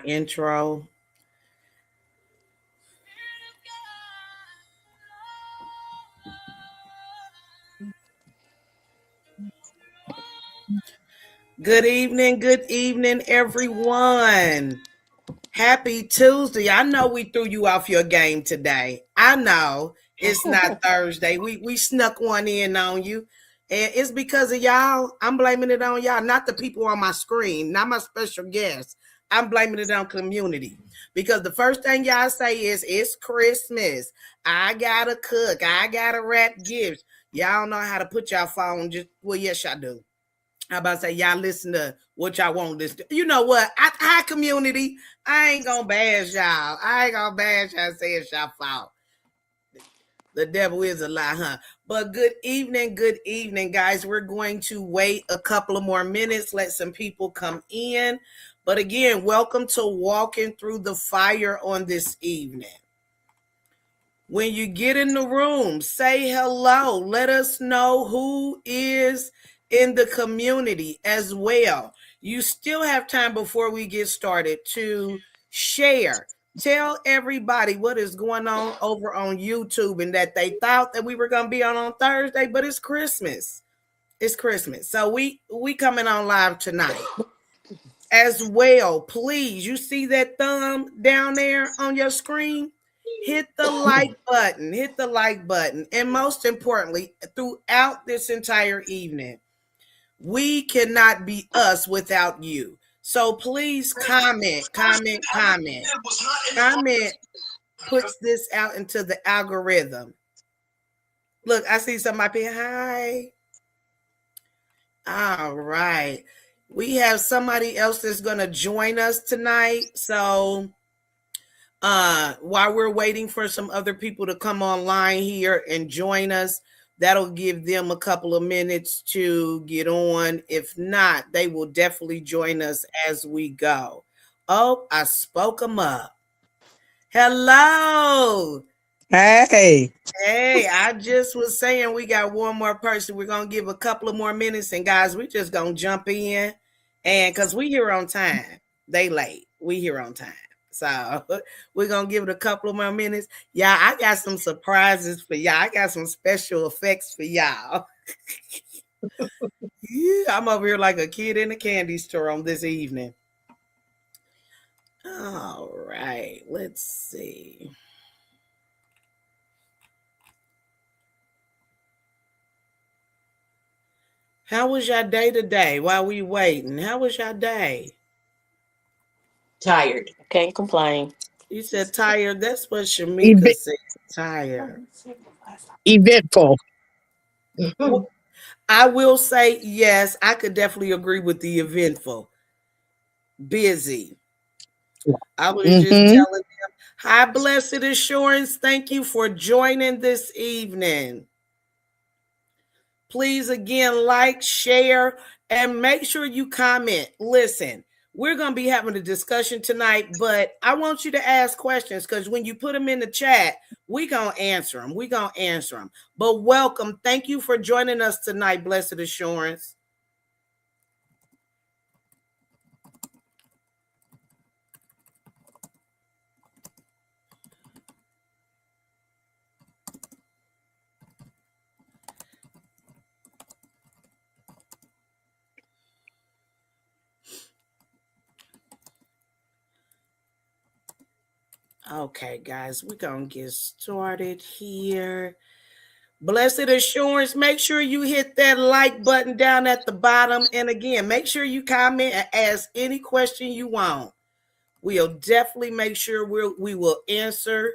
intro. Good evening, everyone. Happy Tuesday. I know we threw you off your game today. I know it's not Thursday. We snuck one in on you. And it's because of y'all. I'm blaming it on y'all, not the people on my screen, not my special guests. I'm blaming it on community. Because the first thing y'all say is it's Christmas. I gotta cook. I gotta wrap gifts. Y'all don't know how to put y'all phone. Yes, y'all do. I about to say y'all listen to what y'all want to listen to. You know what? Hi community. I ain't gonna bash y'all. I ain't gonna bash y'all say it's y'all fault. The devil is a lie, huh? But good evening, guys. We're going to wait a couple of more minutes, let some people come in. But again, welcome to Walking Through the Fire on this evening. When you get in the room, say hello. Let us know who is in the community as well. You still have time before we get started to share. Tell everybody what is going on over on YouTube and that they thought that we were going to be on Thursday, but it's Christmas. It's Christmas. So we coming on live tonight. As well, please, you see that thumb down there on your screen? Hit the like button. Hit the like button. And most importantly, throughout this entire evening, we cannot be us without you. So please comment. Comment puts this out into the algorithm. Look, I see somebody. Hi. All right. We have somebody else that's going to join us tonight. So while we're waiting for some other people to come online here and join us, that'll give them a couple of minutes to get on. If not, they will definitely join us as we go. Oh, I spoke them up. Hello. Hey. Hey, I just was saying we got one more person. We're going to give a couple of more minutes. And guys, we're just going to jump in. And because we here on time. They late. We here on time. So we're going to give it a couple of more minutes. Yeah, I got some surprises for y'all. I got some special effects for y'all. Yeah, I'm over here like a kid in a candy store on this evening. All right, let's see. How was your day today while we waiting? How was your day? Tired. Can't complain. You said tired. That's what Shamika said. Tired. Eventful. Well, I will say yes. I could definitely agree with the eventful. Busy. I was just telling them, hi, Blessed Assurance. Thank you for joining this evening. Please, again, like, share, and make sure you comment. Listen, we're going to be having a discussion tonight, but I want you to ask questions because when you put them in the chat, we're going to answer them. We're going to answer them. But welcome. Thank you for joining us tonight, Blessed Assurance. Okay, guys, we're going to get started here. Blessed Assurance, make sure you hit that like button down at the bottom. And again, make sure you comment and ask any question you want. We'll definitely make sure we will answer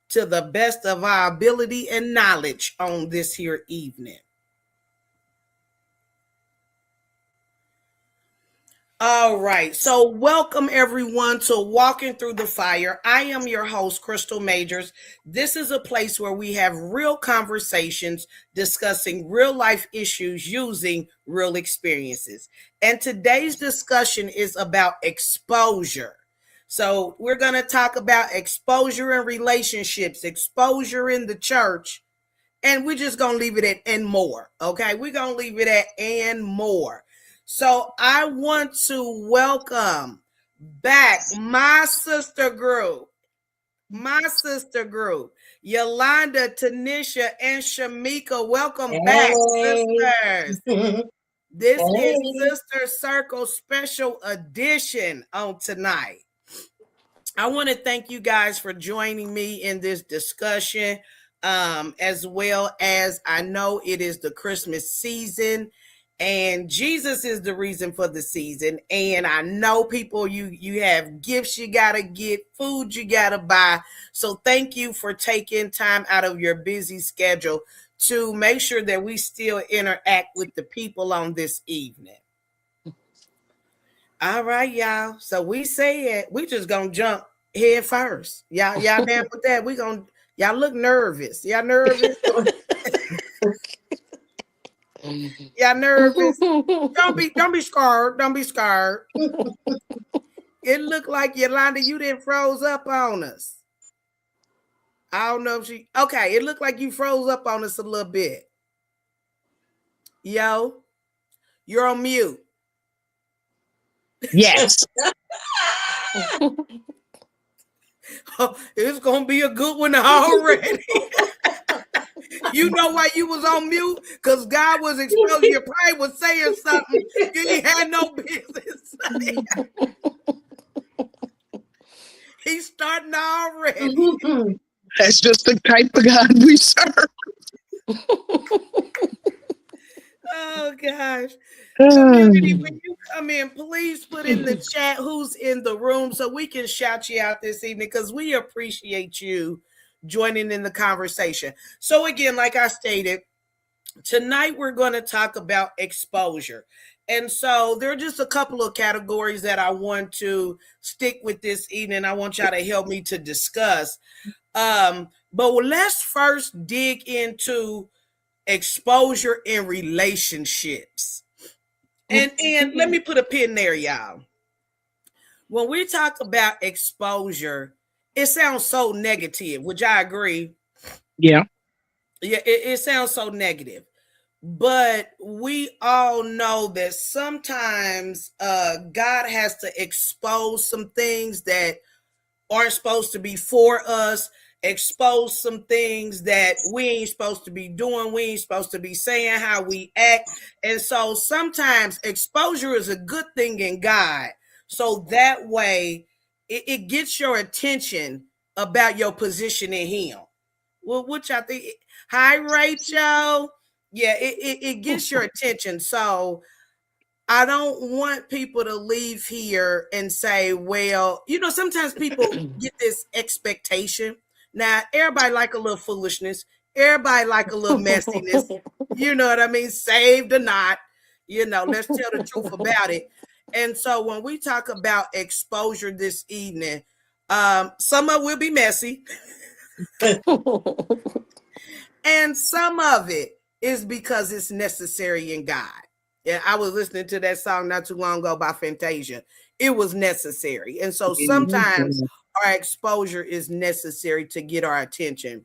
to the best of our ability and knowledge on this here evening. All right. So welcome everyone to Walking Through the Fire. I am your host, Crystal Majors. This is a place where we have real conversations discussing real life issues using real experiences. And today's discussion is about exposure. So we're going to talk about exposure in relationships, exposure in the church, and we're just going to leave it at and more. Okay. We're going to leave it at and more. So I want to welcome back. My sister group. Yolanda, Tanisha, and Shamika, welcome back, sisters. This is Sister Circle special edition on tonight. I want to thank you guys for joining me in this discussion, as well as I know it is the Christmas season, and Jesus is the reason for the season. And I know people, you have gifts you gotta get, food you gotta buy. So thank you for taking time out of your busy schedule to make sure that we still interact with the people on this evening. All right, y'all. So we said we just gonna jump head first. Y'all down with that? Y'all look nervous. Y'all nervous? Y'all nervous? Don't be scared. Don't be scared. It looked like Yolanda, you didn't froze up on us. I don't know if okay, it looked like you froze up on us a little bit. Yo, you're on mute. Yes. It's gonna be a good one already. You know why you was on mute? Because God was exposing you. Probably was saying something you ain't had no business saying. He's starting already. That's just the type of God we serve. Oh gosh. Community, when you come in, please put in the chat who's in the room so we can shout you out this evening, because we appreciate you joining in the conversation. So again, like I stated, tonight we're going to talk about exposure. And so there are just a couple of categories that I want to stick with this evening. I want y'all to help me to discuss. But let's first dig into exposure in relationships. And let me put a pin there, y'all. When we talk about exposure, it sounds so negative. Would y'all agree? Yeah. Yeah, it sounds so negative. But we all know that sometimes God has to expose some things that aren't supposed to be for us, expose some things that we ain't supposed to be doing, we ain't supposed to be saying, how we act. And so sometimes exposure is a good thing in God. So that way it gets your attention about your position in Him. Well, what y'all think? Hi, Rachel. Yeah, it gets your attention. So I don't want people to leave here and say, well, sometimes people get this expectation. Now, everybody like a little foolishness. Everybody like a little messiness. You know what I mean? Saved or not, let's tell the truth about it. And so when we talk about exposure this evening, some of it will be messy. And some of it is because it's necessary in God. Yeah, I was listening to that song not too long ago by Fantasia. It was necessary. And so sometimes our exposure is necessary to get our attention.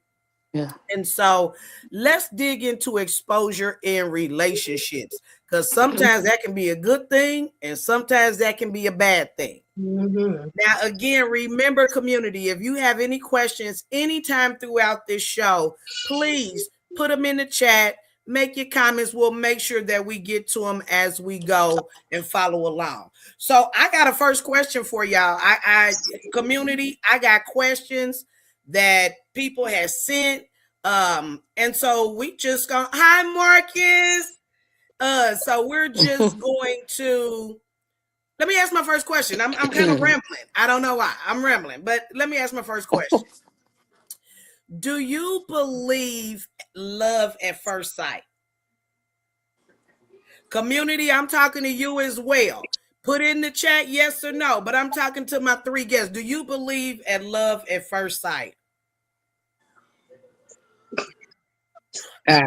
Yeah. And so let's dig into exposure in relationships, because sometimes that can be a good thing and sometimes that can be a bad thing. Mm-hmm. Now, again, remember, community, if you have any questions anytime throughout this show, please put them in the chat. Make your comments. We'll make sure that we get to them as we go and follow along. So I got a first question for y'all. Community, I got questions that people have sent. And so we just go, hi, Marcus. So we're just going to, let me ask my first question. I'm kind of rambling. I don't know why I'm rambling, but let me ask my first question. Do you believe love at first sight? Community, I'm talking to you as well. Put in the chat yes or no, but I'm talking to my three guests. Do you believe at love at first sight? I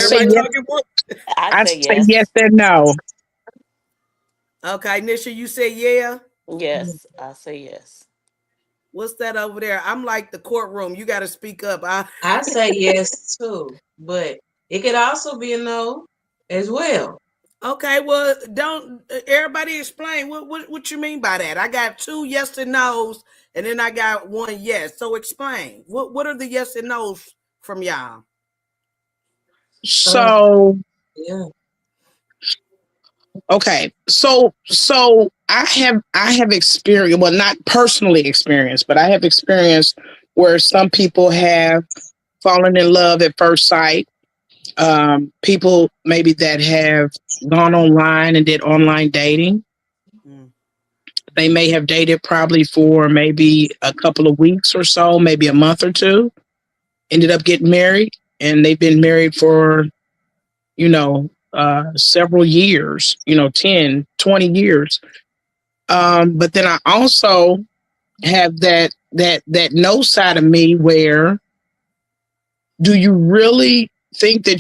say yes. I say yes and no. Okay, Nisha, you say yeah? Yes, I say yes. What's that over there? I'm like the courtroom. You got to speak up. I say yes too, but it could also be a no as well. Okay, well, don't everybody explain what you mean by that. I got two yes and no's, and then I got one yes. So explain what are the yes and no's from y'all? So Yeah. okay, so I have experienced, well, not personally experienced, but I have experienced where some people have fallen in love at first sight. People maybe that have gone online and did online dating. Mm. They may have dated probably for maybe a couple of weeks or so, maybe a month or two, ended up getting married, and they've been married for, several years, 10, 20 years. But then I also have that no side of me where, do you really think that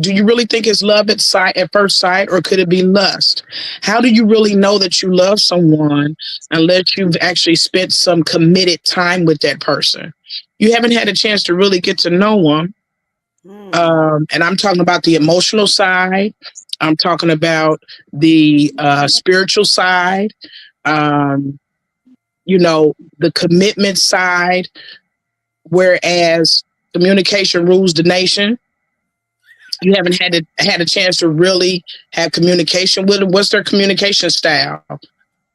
do you really think it's love at first sight, or could it be lust? How do you really know that you love someone unless you've actually spent some committed time with that person? You haven't had a chance to really get to know them. And I'm talking about the emotional side. I'm talking about the spiritual side. Um, the commitment side. Whereas communication rules the nation, you haven't had a chance to really have communication with them. What's their communication style?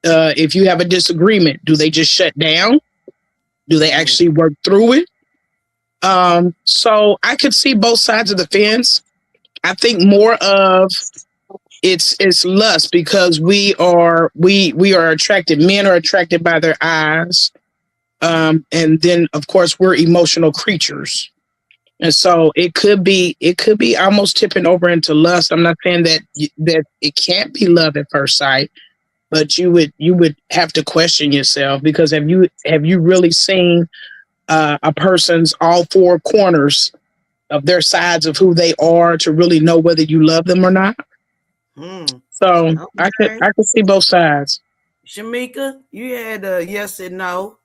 If you have a disagreement, do they just shut down? Do they actually work through it? So I could see both sides of the fence. I think more of it's lust, because we are attracted. Men are attracted by their eyes, and then of course we're emotional creatures. And so it could be almost tipping over into lust. I'm not saying that it can't be love at first sight, but you would have to question yourself, because have you really seen a person's all four corners of their sides of who they are to really know whether you love them or not? So I could Okay. I could see both sides. Shamika, you had a yes and no.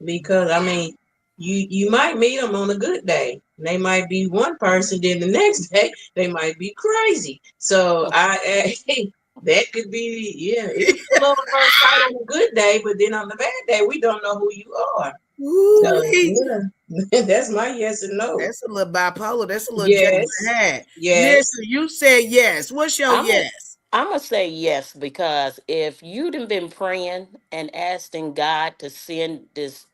Because I mean, you might meet them on a good day. They might be one person, then the next day they might be crazy. So that could be, yeah. It's a little first sight on a good day, but then on the bad day we don't know who you are. So Ooh-wee. yeah, that's my yes and no. That's a little bipolar. That's a little James Yes, hat. yes. Listen, you said yes. What's your I'm a, yes? I'm gonna say yes, because if you'd have been praying and asking God to send this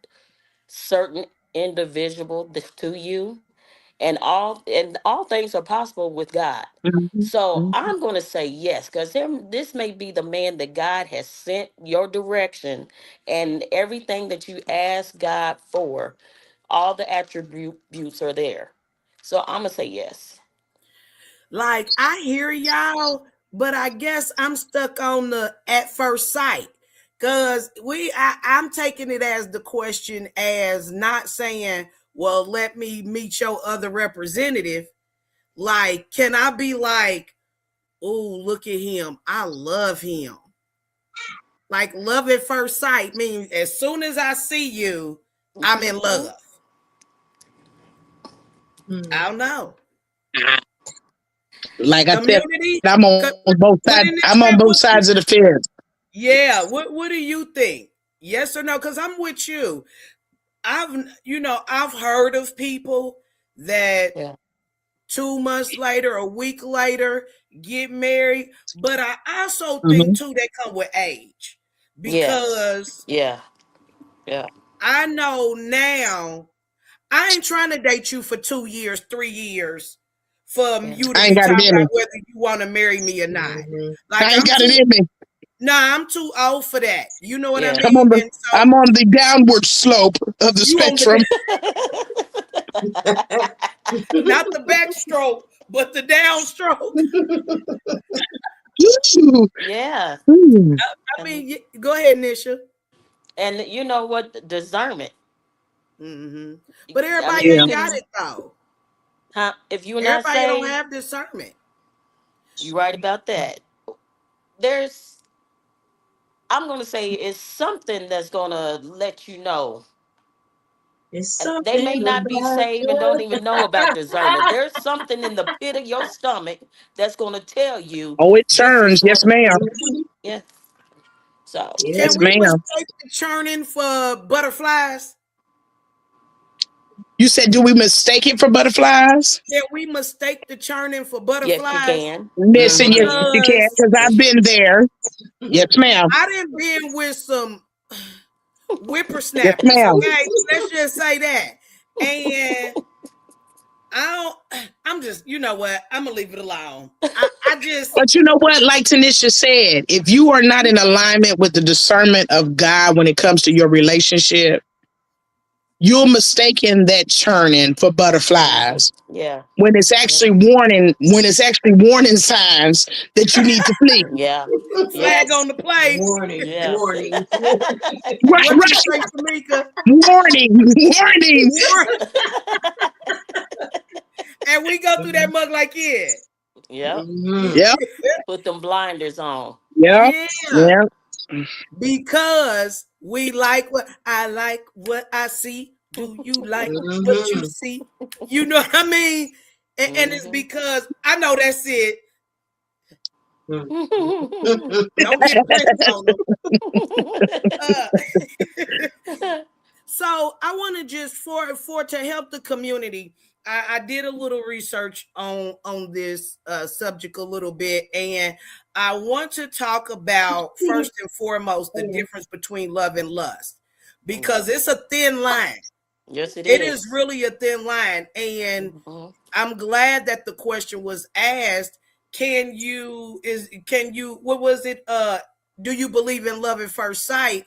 certain individual to you, and all things are possible with God. Mhm, So mhm. I'm going to say yes, because this may be the man that God has sent your direction, and everything that you ask God for, all the attributes are there. So I'm gonna say yes. Like, I hear y'all, but I guess I'm stuck on the at first sight. Cause I'm taking it as the question as not saying, well, let me meet your other representative. Like, can I be like, oh, look at him. I love him. Like, love at first sight means as soon as I see you, I'm in Mhm. love. Hmm. I don't know. Like I said, Community, I'm on both put sides. in the I'm on chat both sides of the fence. yeah, what do you think? Yes or no? Because I'm with you. I've heard of people that Yeah. 2 months later, a week later, get married. But I also think Mhm. too that come with age. Yes. Because Yeah. Yeah. I know now I ain't trying to date you for 2 years, 3 years for Yeah. you to I ain't be got it talking in me. about whether you want to marry me or not. Hmm. Like I ain't I'm got it too in me. nah, I'm too old for that. You know what I Yeah. I'm on mean? the And so I'm on the downward slope of the you on spectrum. the not the backstroke, but the downstroke. Ooh, Yeah. ooh. I And mean, go ahead, Nisha. and you know what? Discernment. But I everybody mean, you Yeah. ain't got can, it though. huh? If you're not Everybody don't saved, have discernment. you're right about that. There's, I'm gonna say, it's something that's gonna let you know It's They may something not be about saved and don't you. even know about discernment. There's something in the pit of your stomach that's going to tell you Oh, it this turns. is Yes, what. ma'am. Yeah. So Yeah. Can Yes, we ma'am. mistake the churning for butterflies? You said, do we mistake it for butterflies? Can we mistake the churning for yes, you butterflies? can. Yes, Listen, you yes, can. you can, Because because I've Yes, you been can. there. Yes, ma'am. I didn't been with some Yes, whippersnappers, ma'am. okay? Let's just say that. And I'm just, you know what? I'm gonna leave it alone. I just But you know what? Like Tanisha said, if you are not in alignment with the discernment of God when it comes to your relationship, you're mistaking that churning for Mhm. butterflies Yeah. when it's Yeah. actually warning signs that you need to flee. Yeah. flag Yes. on the play. Warning, Yes. warning. Right, What you right. say, Tamika? Warning. And we go through that mug like, yeah. Yep. Mhm. Yep, Put them blinders on. yep, Yeah. yep. Because we like what I like, what I see. Do you like what you Mhm. see? You know what I mean? And it's Mhm. because I know that's it. Mhm. Don't get pressed on them. Uh, so I want to just for to help the community. I did a little research on this subject a little bit, and I want to talk about first and foremost the difference between love and lust because it's a thin line. Yes, it It is is. really a thin line, and Mhm. I'm glad that the question was asked. Can you what was it? Do you believe in love at first sight?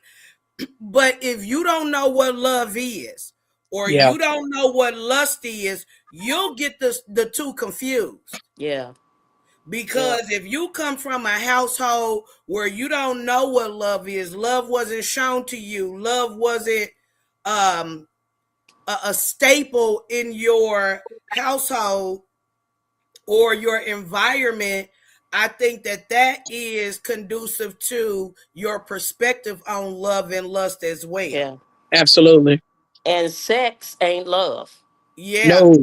But if you don't know what love is, or Yeah, you don't know what lust is, you'll get the two confused. Yeah. Yeah. Because if you come from a household where you don't know what love is, love wasn't shown to you, love wasn't um, a staple in your household or your environment, I think that is conducive to your perspective on love and lust as well. Yeah. absolutely. And sex ain't love. Yeah, No,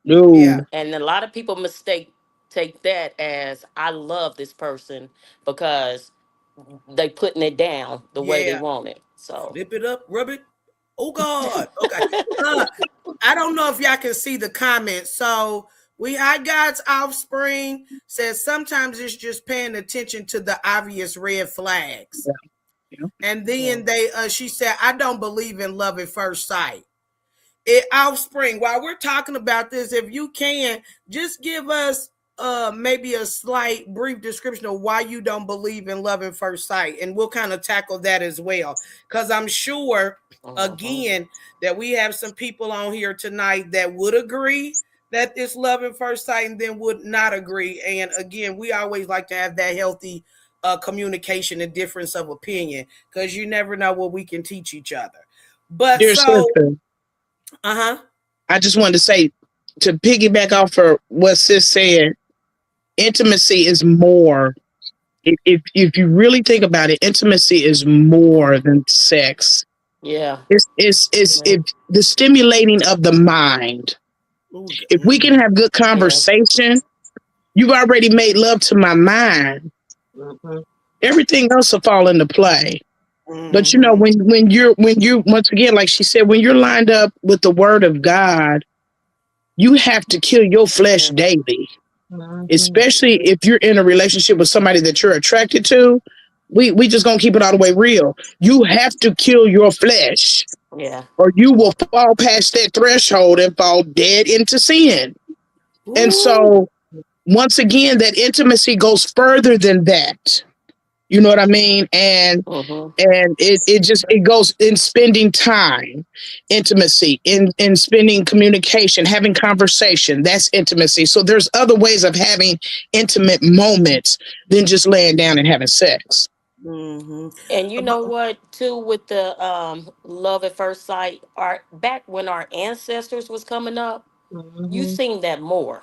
yeah, no. And a lot of people take that as I love this person because they putting it down the way they yeah. want it. So Flip it up, rub it. Oh God. Okay. Uh, I don't know if y'all can see the comments. So we had God's offspring says sometimes it's just paying attention to the obvious red flags. Yeah, yeah. And yeah. then she said, I don't believe in love at first sight. It offspring, while we're talking about this, if you can just give us maybe a slight brief description of why you don't believe in love at first sight, and we'll kind of tackle that as well, because I'm sure Mhm. again that we have some people on here tonight that would agree that it's love at first sight and then would not agree. And again, we always like to have that healthy communication and difference of opinion, because you never know what we can teach each other. But Dear so sister, uh-huh. I just wanted to say, to piggyback off of what sis said, intimacy is more. If you really think about it, intimacy is more than sex. Yeah. It's Yeah. if the stimulating of the mind. If we can have good Yeah. conversation, you've already made love to my mind. Mhm. Everything else will fall into play. But you know, Mhm. when you once again, like she said, when you're lined up with the word of God, you have to kill your flesh Yeah. daily. Mhm. Especially if you're in a relationship with somebody that you're attracted to. We just gonna keep it all the way real. You have to kill your flesh, Yeah. or you will fall past that threshold and fall dead into sin. And Ooh. so, once again, that intimacy goes further than that. You know what I mean? Mhm. And it goes in spending time, intimacy, in spending communication, having conversation. That's intimacy. So there's other ways of having intimate moments than just laying down and having sex. Mhm. And you know what, too, with the love at first sight, our back when our ancestors was coming up, you Mhm. seen that more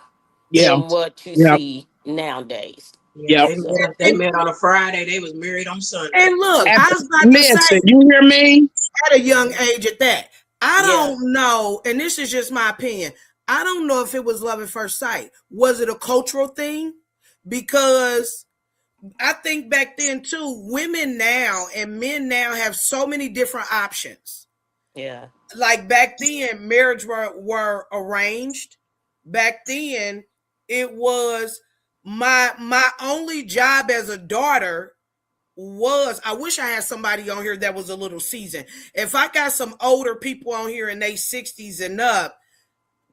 Yeah, than what you yeah, see nowadays. Yeah, yeah. they met on a Friday. They was married on Sunday. And look, I was about to Listen, say you hear me? at a young age at that. I Yeah. don't know, and this is just my opinion. I don't know if it was love at first sight. Was it a cultural thing? Because I think back then too, women now and men now have so many different options. Yeah. Like back then, marriage were arranged. Back then, it was my only job as a daughter was, I wish I had somebody on here that was a little seasoned. If I got some older people on here in their 60s and up,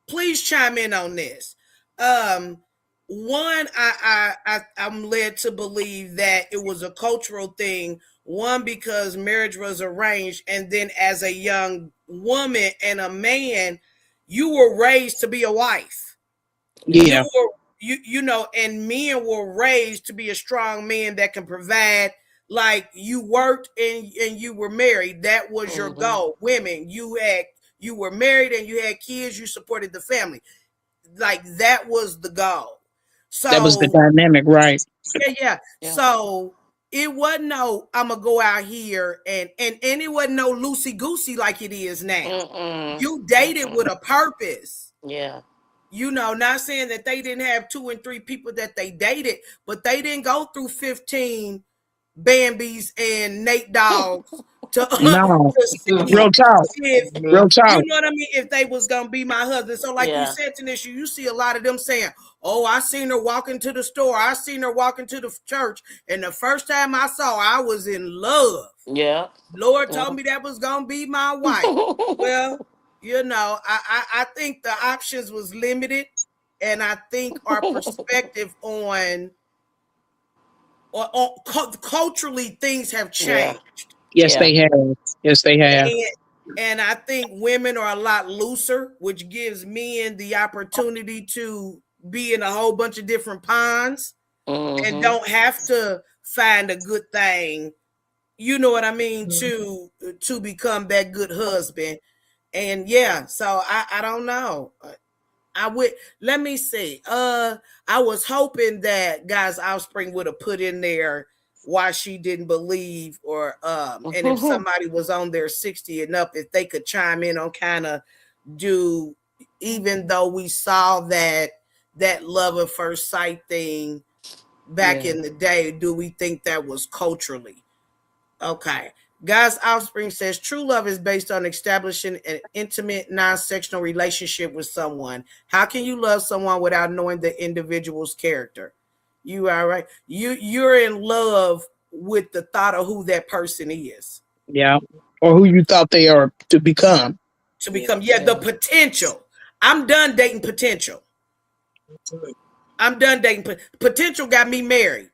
please chime in on this. One, I'm led to believe that it was a cultural thing. One, because marriage was arranged, and then as a young woman and a man, you were raised to be a wife. You Yeah. were you know, and men were raised to be a strong man that can provide. Like you worked and you were married. That was your goal. Women, you were married and you had kids, you supported the family. Like that was the goal. That was the So dynamic, right? yeah. Yeah. So it wasn't no I'm gonna go out here and it wasn't no loosey goosey like it is now. Mm-mm. You dated with a purpose. Yeah. You know, not saying that they didn't have 2 and 3 people that they dated, but they didn't go through 15 Bambies and Nate Dogs to, No, to see real talk, if real talk. you know what I mean, if they was gonna be my husband. So like you said, Tanisha, you see a lot of them saying, oh, I seen her walking to the store, I seen her walking to the church, and the first time I saw her, I was in love. Yeah. Lord told me that was gonna be my wife. Well, you know, I think the options was limited, and I think our perspective on culturally things have changed. Yes, Yeah. they have. Yes, they have. And I think women are a lot looser, which gives men the opportunity to be in a whole bunch of different ponds and don't have to find a good thing. You know what I mean? To become that good husband. And yeah, so I don't know. I would let me see. I was hoping that God's offspring would have put in there why she didn't believe, or and if somebody was on their 60 and up, if they could chime in on kind of do, even though we saw that love at first sight thing back in the day, do we think that was culturally? Okay. God's offspring says true love is based on establishing an intimate, non-sexual relationship with someone. How can you love someone without knowing the individual's character? You are right. You're in love with the thought of who that person is. Yeah. Or who you thought they are to become. To become, the potential. I'm done dating potential. I'm done dating potential. Got me married,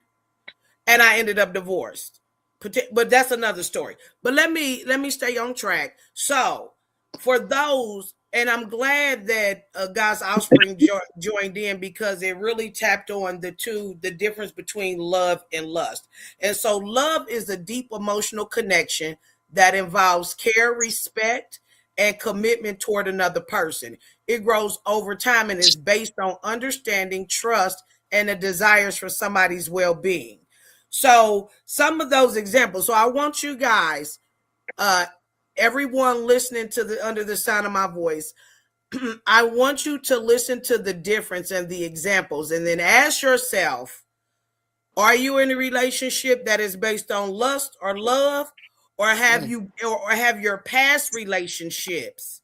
and I ended up divorced. But that's another story. But let me stay on track. So for those, and I'm glad that God's offspring joined in, because it really tapped on the difference between love and lust. And so love is a deep emotional connection that involves care, respect, and commitment toward another person. It grows over time and is based on understanding, trust, and the desires for somebody's well-being. So some of those examples. So I want you guys, everyone listening to the under the sound of my voice, I want you to listen to the difference and the examples, and then ask yourself, are you in a relationship that is based on lust or love, or have your past relationships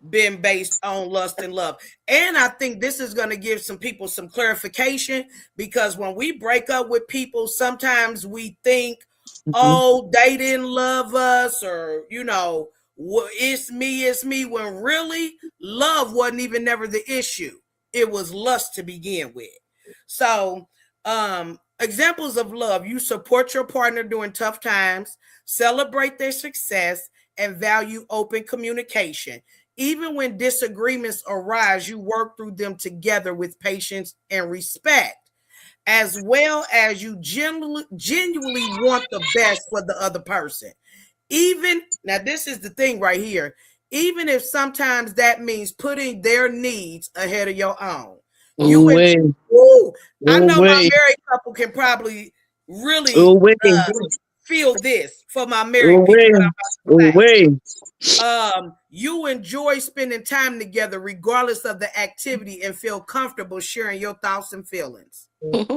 been based on lust and love? And I think this is going to give some people some clarification, because when we break up with people, sometimes we think, oh, they didn't love us, or it's me, when really love wasn't even never the issue. It was lust to begin with. So examples of love: you support your partner during tough times, celebrate their success, and value open communication. Even when disagreements arise, you work through them together with patience and respect, as well as you genuinely want the best for the other person. Even now, this is the thing right here. Even if sometimes that means putting their needs ahead of your own. I know my married couple can probably really feel this for my married people that I'm about to Way. You enjoy spending time together regardless of the activity and feel comfortable sharing your thoughts and feelings. And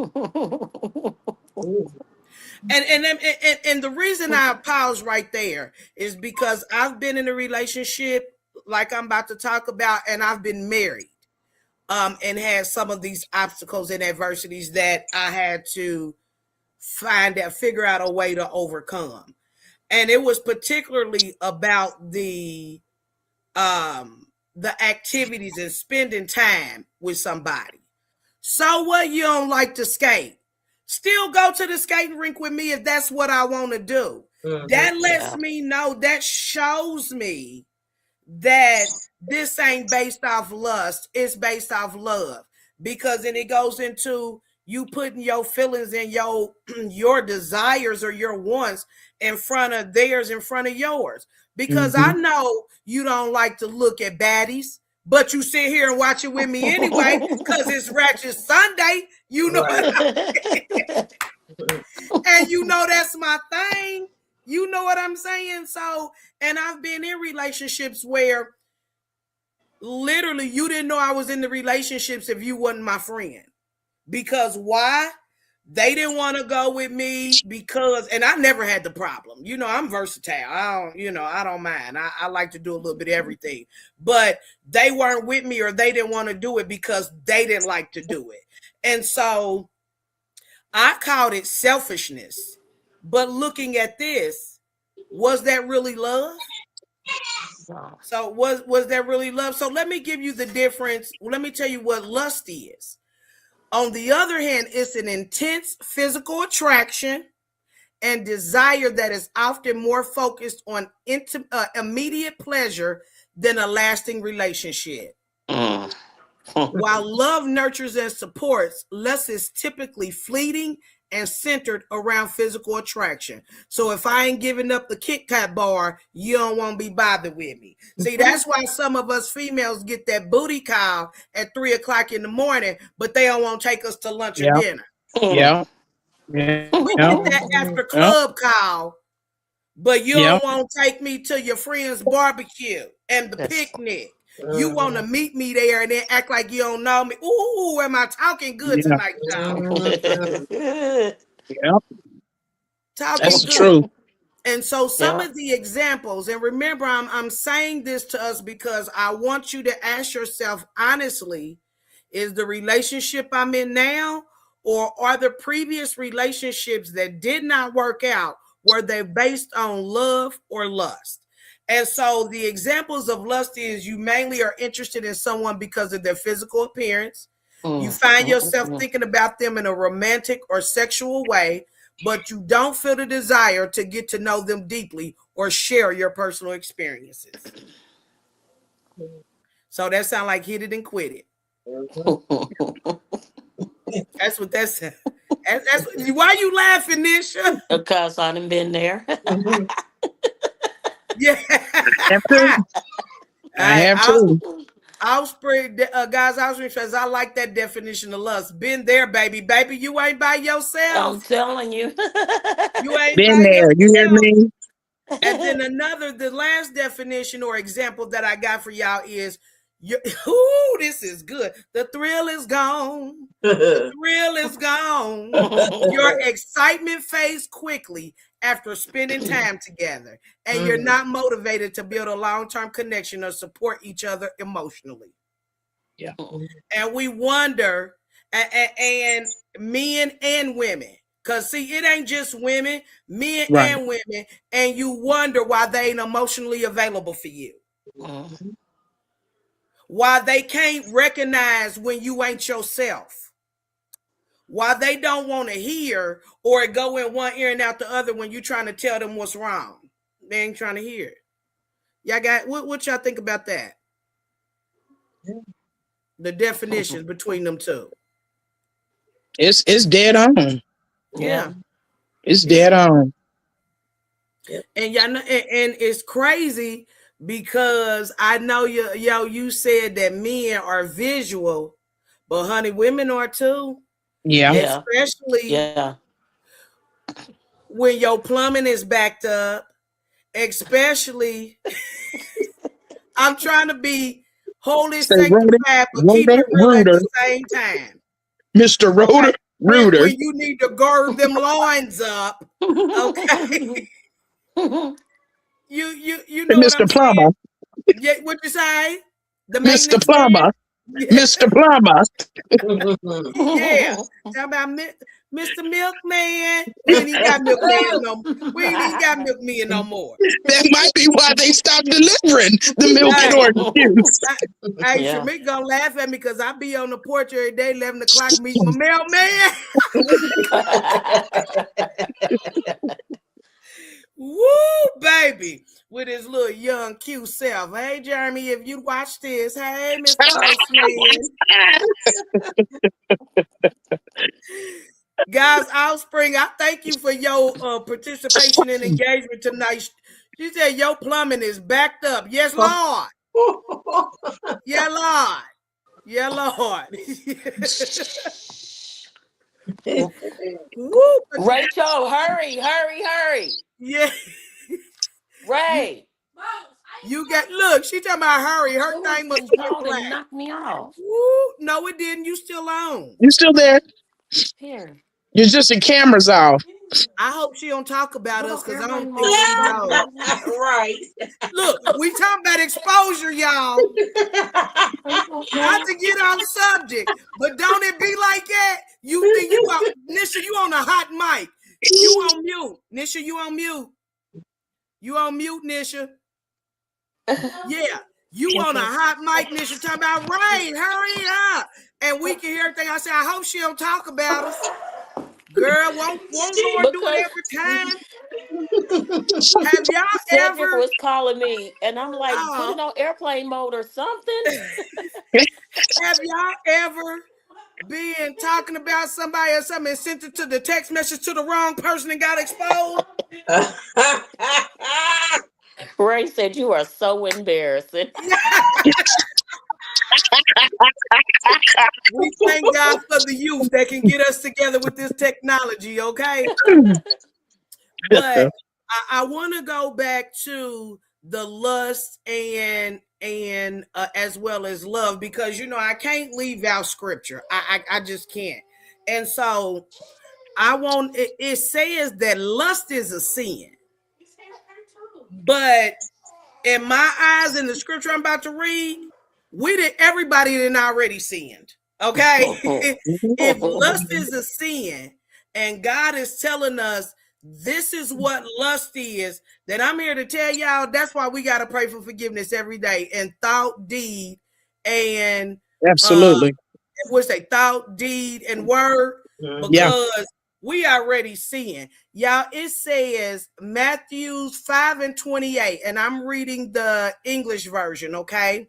the reason I pause right there is because I've been in a relationship like I'm about to talk about, and I've been married, and had some of these obstacles and adversities that I had to figure out a way to overcome. And it was particularly about the activities and spending time with somebody. So what, you don't like to skate? Still go to the skating rink with me if that's what I want to do. That lets me know, that shows me that this ain't based off lust, it's based off love. Because then it goes into you putting your feelings and your desires or your wants in front of theirs, in front of yours. Because I know you don't like to look at baddies, but you sit here and watch it with me anyway, because it's Ratchet Sunday, you know what I mean? And you know that's my thing. You know what I'm saying? So, and I've been in relationships where literally you didn't know I was in the relationships if you wasn't my friend. Because why? They didn't want to go with me because, and I never had the problem. You know, I'm versatile. I don't mind. I like to do a little bit of everything. But they weren't with me, or they didn't want to do it because they didn't like to do it. And so I called it selfishness. But looking at this, was that really love? So was that really love? So let me give you the difference. Let me tell you what lust is. On the other hand, it's an intense physical attraction and desire that is often more focused on immediate pleasure than a lasting relationship. While love nurtures and supports, lust is typically fleeting and centered around physical attraction. So if I ain't giving up the Kit Kat bar, you don't want to be bothered with me. See, that's why some of us females get that booty call at 3:00 in the morning, but they don't want to take us to lunch or dinner. Yeah. We get that after club call, but you don't want to take me to your friend's barbecue and the picnic. You want to meet me there and then act like you don't know me. Ooh, am I talking good tonight, y'all? Talking That's good. true. And so some of the examples, and remember, I'm saying this to us because I want you to ask yourself honestly, is the relationship I'm in now, or are the previous relationships that did not work out, were they based on love or lust? And so the examples of lust is you mainly are interested in someone because of their physical appearance. You find yourself thinking about them in a romantic or sexual way, but you don't feel the desire to get to know them deeply or share your personal experiences. So that sounds like hit it and quit it. That's what that's. That's why you laughing, Nisha? Because I done been there. Yeah. I have to. Offspring, guys, Offspring says, I like that definition of lust. Been there, baby. Baby, you ain't by yourself. I'm telling you. You ain't been by there. yourself. You hear me? And then the last definition or example that I got for y'all is, ooh, this is good. The thrill is gone. The thrill is gone. Your excitement fades quickly after spending time together, and you're not motivated to build a long-term connection or support each other emotionally. Yeah. And we wonder, and men and women, because see, it ain't just women, men and women, and you wonder why they ain't emotionally available for you. Why they can't recognize when you ain't yourself. Why they don't want to hear or go in one ear and out the other when you're trying to tell them what's wrong. They ain't trying to hear it. Y'all got what y'all think about that? The definitions between them two. It's dead on. Yeah. It's dead on. And y'all know, and it's crazy because I know you said that men are visual, but honey, women are too. Yeah. Especially when your plumbing is backed up especially I'm trying to be holy, Say sanctified, but keep it real at the same time. Mr. Rooter. Rooter. When you need to gird them loins up, okay? you know Mr. Plumber. Yeah, what you say? The Mr. Plumber. Yeah. Mr. Plumber. Yeah. How about Mr. Milkman? We ain't even got milkman no more. We ain't even got milkman no more. That might be why they stopped delivering the milk and orange juice. Hey, Shamik gonna laugh at me because I be on the porch every day, 11 o'clock, meeting my mailman. Woo, baby. With his little young, cute self. Hey, Jeremy, if you watch this, hey, Mr. Postman. Guys, Offspring, I thank you for your participation and engagement tonight. She said your plumbing is backed up. Yes, Lord. Yeah, Lord. Yeah, Lord. Woo, Rachel, hurry. Yeah. Ray. You got, look, she talking about hurry. Her thing must have knocked me off. Woo, no, it didn't. You still on. You still there? Here. You're just the camera's off. I hope she don't talk about us because I don't think she knows. Right. Look, we talking about exposure, y'all. Not to get off subject, but don't it be like that? You think you out, Nisha, you on a hot mic. You on mute. Nisha, you on mute. You on mute, Nisha. Yeah. You on a hot mic, Nisha, talking about rain, hurry up. And we can hear everything. I said, I hope she don't talk about us. Girl, won't Lord do it every time? Have y'all Cedric ever was calling me, and I'm like, put it on airplane mode or something. Have y'all ever been talking about somebody or something and sent it to the text message to the wrong person and got exposed? Ray said you are so embarrassing. We thank God for the youth that can get us together with this technology, okay? But I want to go back to the lust and as well as love, because you know I can't leave out scripture. I just can't. And so I want it says that lust is a sin. But in my eyes, in the scripture I'm about to read, everybody didn't already sinned. Okay. If lust is a sin and God is telling us this is what lust is, then I'm here to tell y'all that's why we got to pray for forgiveness every day, and thought, deed, and absolutely. What's they thought, deed, and word, because we already sin. Y'all, it says Matthew 5:28, and I'm reading the English version, okay?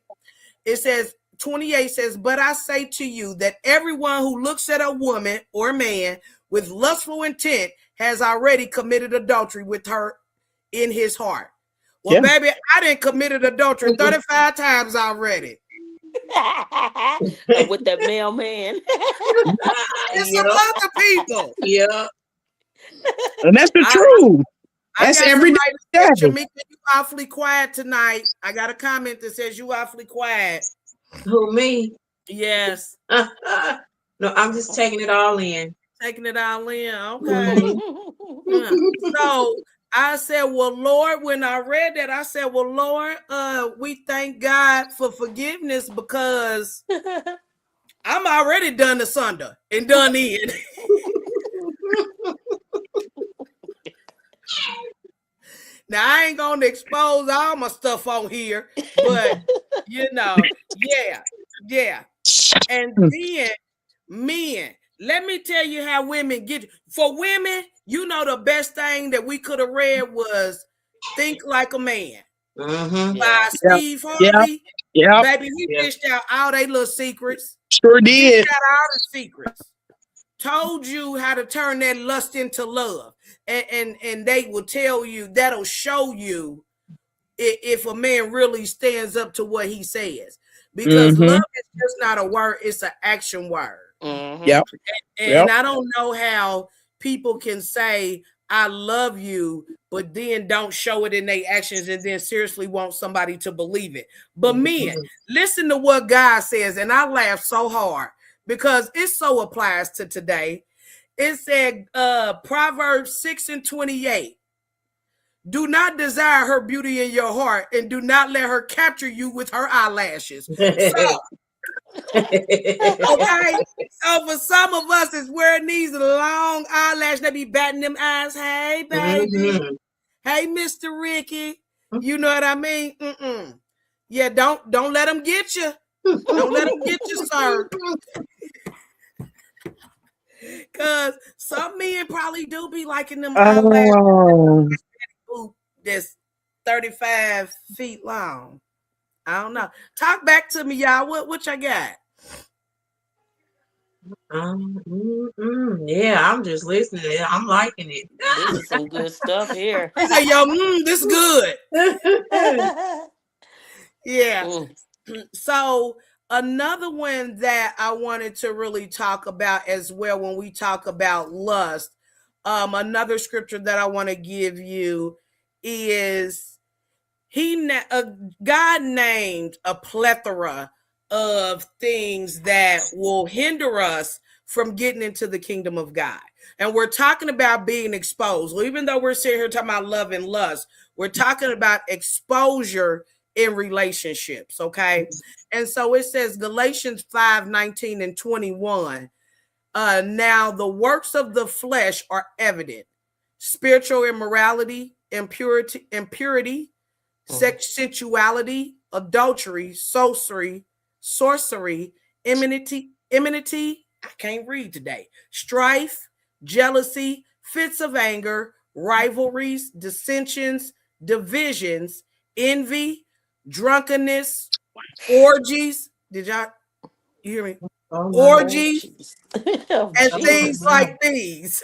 It says 28 says, but I say to you that everyone who looks at a woman or man with lustful intent has already committed adultery with her in his heart. Well, baby, I didn't committed adultery 35 times already. With that mailman. It's some other people. Yeah. And that's the truth. That's every day. Shamika, you awfully quiet tonight. I got a comment that says you awfully quiet. Who, me? Yes. No, I'm just taking it all in. Taking it all in. Okay. So I said, well, Lord, when I read that, I said, well, Lord, we thank God for forgiveness because I'm already done asunder and done in. Now, I ain't going to expose all my stuff on here, but, you know, yeah. And then, men, let me tell you how women get. For women, you know, the best thing that we could have read was Think Like a Man by Steve Harvey. Yeah. Baby, he dished out all they little secrets. Sure did. Dished out all the secrets. Told you how to turn that lust into love. And they will tell you, that'll show you if a man really stands up to what he says. Because love is just not a word, it's an action word. Yep. And I don't know how people can say, I love you, but then don't show it in their actions and then seriously want somebody to believe it. But men, listen to what God says, and I laugh so hard because it so applies to today. It said Proverbs 6:28. Do not desire her beauty in your heart, and do not let her capture you with her eyelashes. So, okay, so for some of us, it's wearing these long eyelashes. They be batting them eyes. Hey, baby. Hey, Mr. Ricky. You know what I mean? Yeah, don't let them get you. Don't let them get you, sir. Because some men probably do be liking them eyelashes that's 35 feet long. I don't know. Talk back to me, y'all. What y'all got? Yeah, I'm just listening. I'm liking it. This is some good stuff here. He said, yo, this good. Yeah. So another one that I wanted to really talk about as well when we talk about lust, another scripture that I want to give you is God named a plethora of things that will hinder us from getting into the kingdom of God. And we're talking about being exposed. Well, even though we're sitting here talking about love and lust, we're talking about exposure in relationships, okay? And so it says Galatians 5:19 and 21. Now the works of the flesh are evident: spiritual immorality, impurity, sensuality, adultery, sorcery, enmity, I can't read today, strife, jealousy, fits of anger, rivalries, dissensions, divisions, envy, drunkenness, orgies. Did y'all hear me? Orgies and things like these.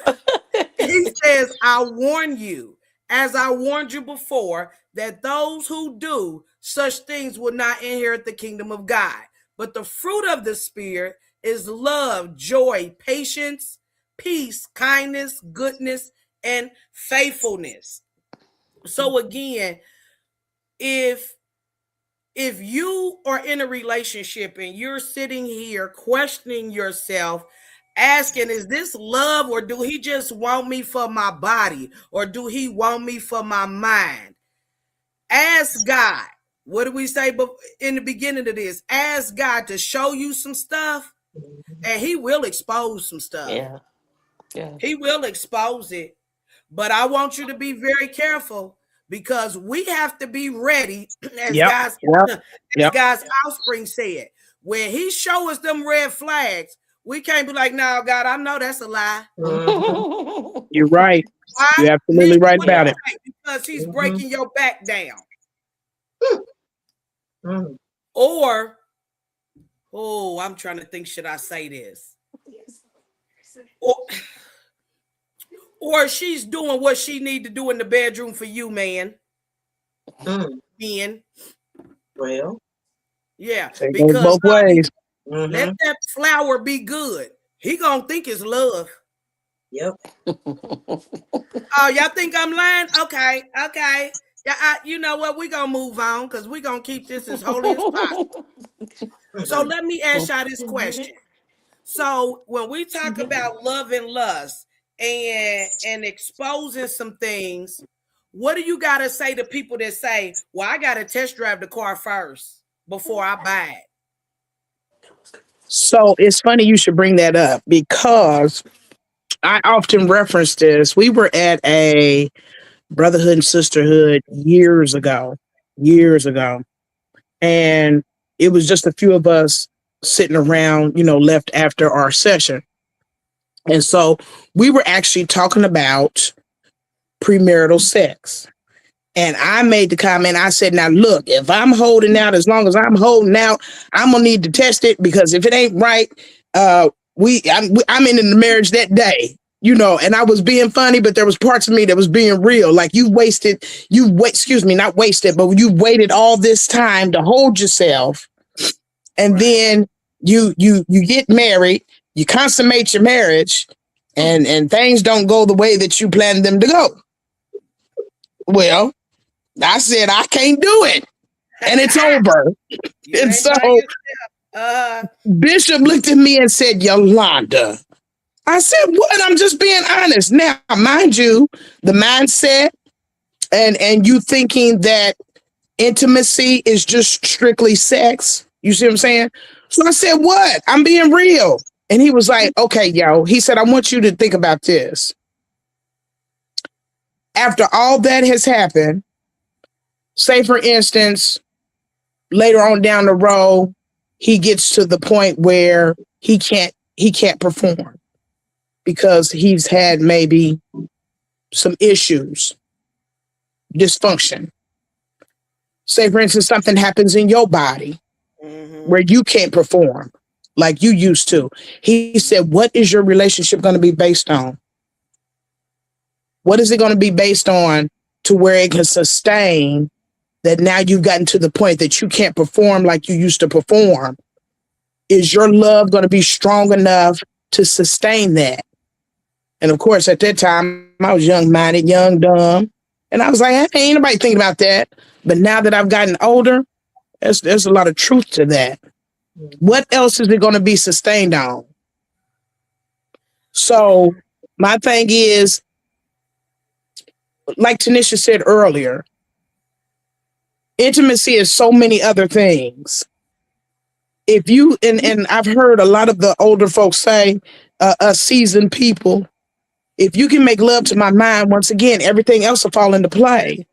He says, I warn you, as I warned you before, that those who do such things will not inherit the kingdom of God. But the fruit of the Spirit is love, joy, patience, peace, kindness, goodness, and faithfulness. So again, if you are in a relationship and you're sitting here questioning yourself, asking, is this love, or do he just want me for my body, or do he want me for my mind? Ask God. What do we say in the beginning of this? Ask God to show you some stuff, and he will expose some stuff. Yeah. He will expose it. But I want you to be very careful, because we have to be ready, as God's offspring said. When he show us them red flags, we can't be like, no, God, I know that's a lie. You're right. You're absolutely right about it. Because he's breaking your back down. Or, I'm trying to think, should I say this? Or she's doing what she need to do in the bedroom for you, man. Men. Well. Yeah. It goes both ways. Let that flower be good. He gonna think it's love. Yep. Oh, y'all think I'm lying? Okay. Yeah, you know what? We're gonna move on, because we're gonna keep this as holy as possible. So let me ask y'all this question. So when we talk about love and lust and exposing some things, what do you gotta say to people that say, well, I gotta test drive the car first before I buy it? So it's funny you should bring that up, because I often reference this. We were at a brotherhood and sisterhood years ago, and it was just a few of us sitting around, left after our session. And so we were actually talking about premarital sex. And I made the comment, I said, now look, if I'm holding out, as long as I'm holding out, I'm going to need to test it, because if it ain't right, I'm in the marriage that day, and I was being funny, but there was parts of me that was being real. Like, you waited all this time to hold yourself. And then you get married, you consummate your marriage, and things don't go the way that you planned them to go. Well, I said I can't do it, and it's over. You And ain't so by yourself. Bishop looked at me and said, Yolanda. I said, what? I'm just being honest. Now, mind you, the mindset and you thinking that intimacy is just strictly sex. You see what I'm saying? So I said, what? I'm being real. And he was like, okay, yo. He said, I want you to think about this. After all that has happened, say for instance, later on down the road, he gets to the point where he can't perform because he's had maybe some issues, dysfunction. Say for instance, something happens in your body where you can't perform like you used to. He said, what is your relationship going to be based on? What is it going to be based on to where it can sustain that now you've gotten to the point that you can't perform like you used to perform? Is your love going to be strong enough to sustain that? And of course, at that time, I was young-minded, young, dumb. And I was like, hey, ain't nobody thinking about that. But now that I've gotten older, there's a lot of truth to that. What else is it going to be sustained on? So my thing is, like Tanisha said earlier, intimacy is so many other things. If you, and I've heard a lot of the older folks say, seasoned people, if you can make love to my mind, once again, everything else will fall into play.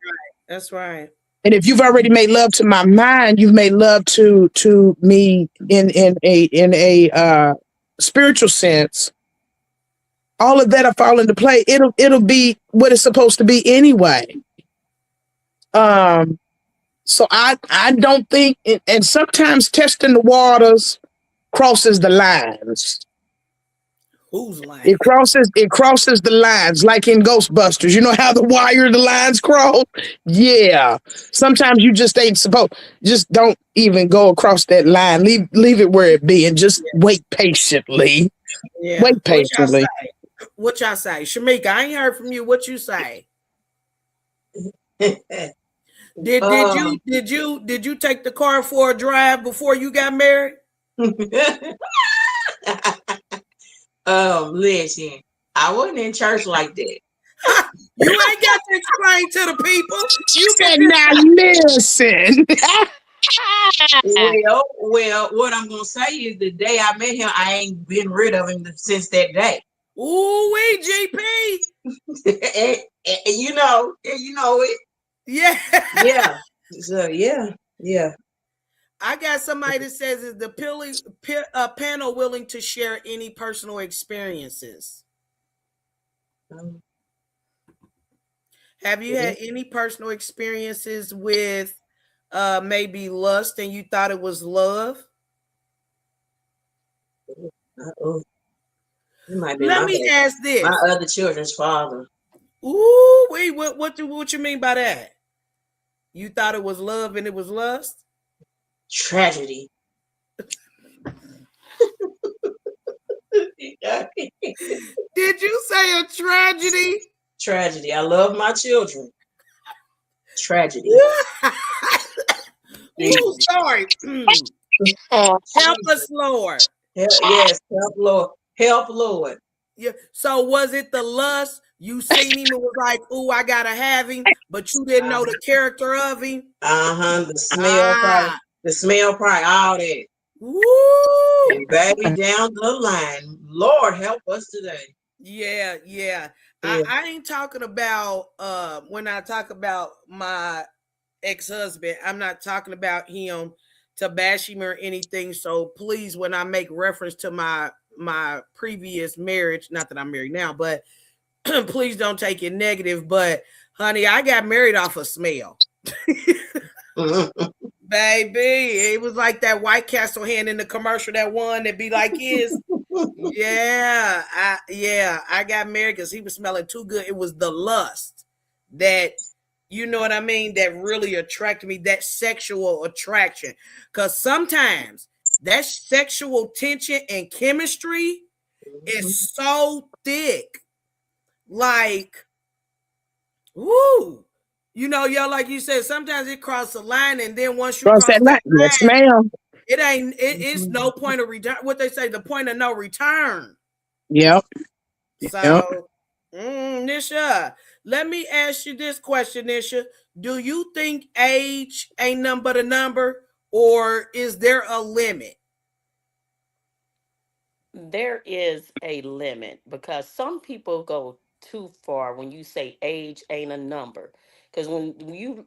That's right. And if you've already made love to my mind, you've made love to me in a spiritual sense. All of that'll fall into play. It'll be what it's supposed to be anyway. So I don't think, and sometimes testing the waters crosses the lines. Whose line? It crosses the lines, like in Ghostbusters. You know how the lines cross? Yeah. Sometimes you just ain't supposed. Just don't even go across that line. Leave it where it be and just wait patiently. Yeah. Wait patiently. What y'all say? Shamika, I ain't heard from you. What you say? Did you take the car for a drive before you got married? Listen, I wasn't in church like that. You ain't got to explain to the people. You said, now listen. Well, what I'm gonna say is the day I met him, I ain't been rid of him since that day. Ooh, we GP. and you know it. Yeah. Yeah. So yeah. I got somebody that says, is the panel willing to share any personal experiences? Have you had any personal experiences with maybe lust and you thought it was love? Let me ask this. My other children's father. Ooh, wait, what you mean by that? You thought it was love and it was lust? Tragedy. Did you say a tragedy? Tragedy. I love my children. Tragedy. Ooh, sorry. Help us, Lord. Yes, help Lord. Help Lord. Yeah. So was it the lust? You seen him and was like, "Ooh, I gotta have him," but you didn't know the character of him. The smell, the smell, probably all that. Woo! Baby, down the line. Lord help us today. Yeah. I ain't talking about when I talk about my ex-husband, I'm not talking about him to bash him or anything. So please, when I make reference to my previous marriage, not that I'm married now, but please don't take it negative. But honey, I got married off of smell. Baby, it was like that White Castle hand in the commercial, that one that be like his. I got married because he was smelling too good. It was the lust that, you know what I mean, that really attracted me, that sexual attraction. Because sometimes that sexual tension and chemistry is so thick. Like, woo. You know, yo, like you said, sometimes it crosses the line, and then once you Cross cross that that line. Yes, line, ma'am. it's no point of return. What they say, the point of no return. Yep. Yep. So, Nisha, let me ask you this question, Nisha. Do you think age ain't nothing but a number, or is there a limit? There is a limit because some people go too far when you say age ain't a number. Because when you,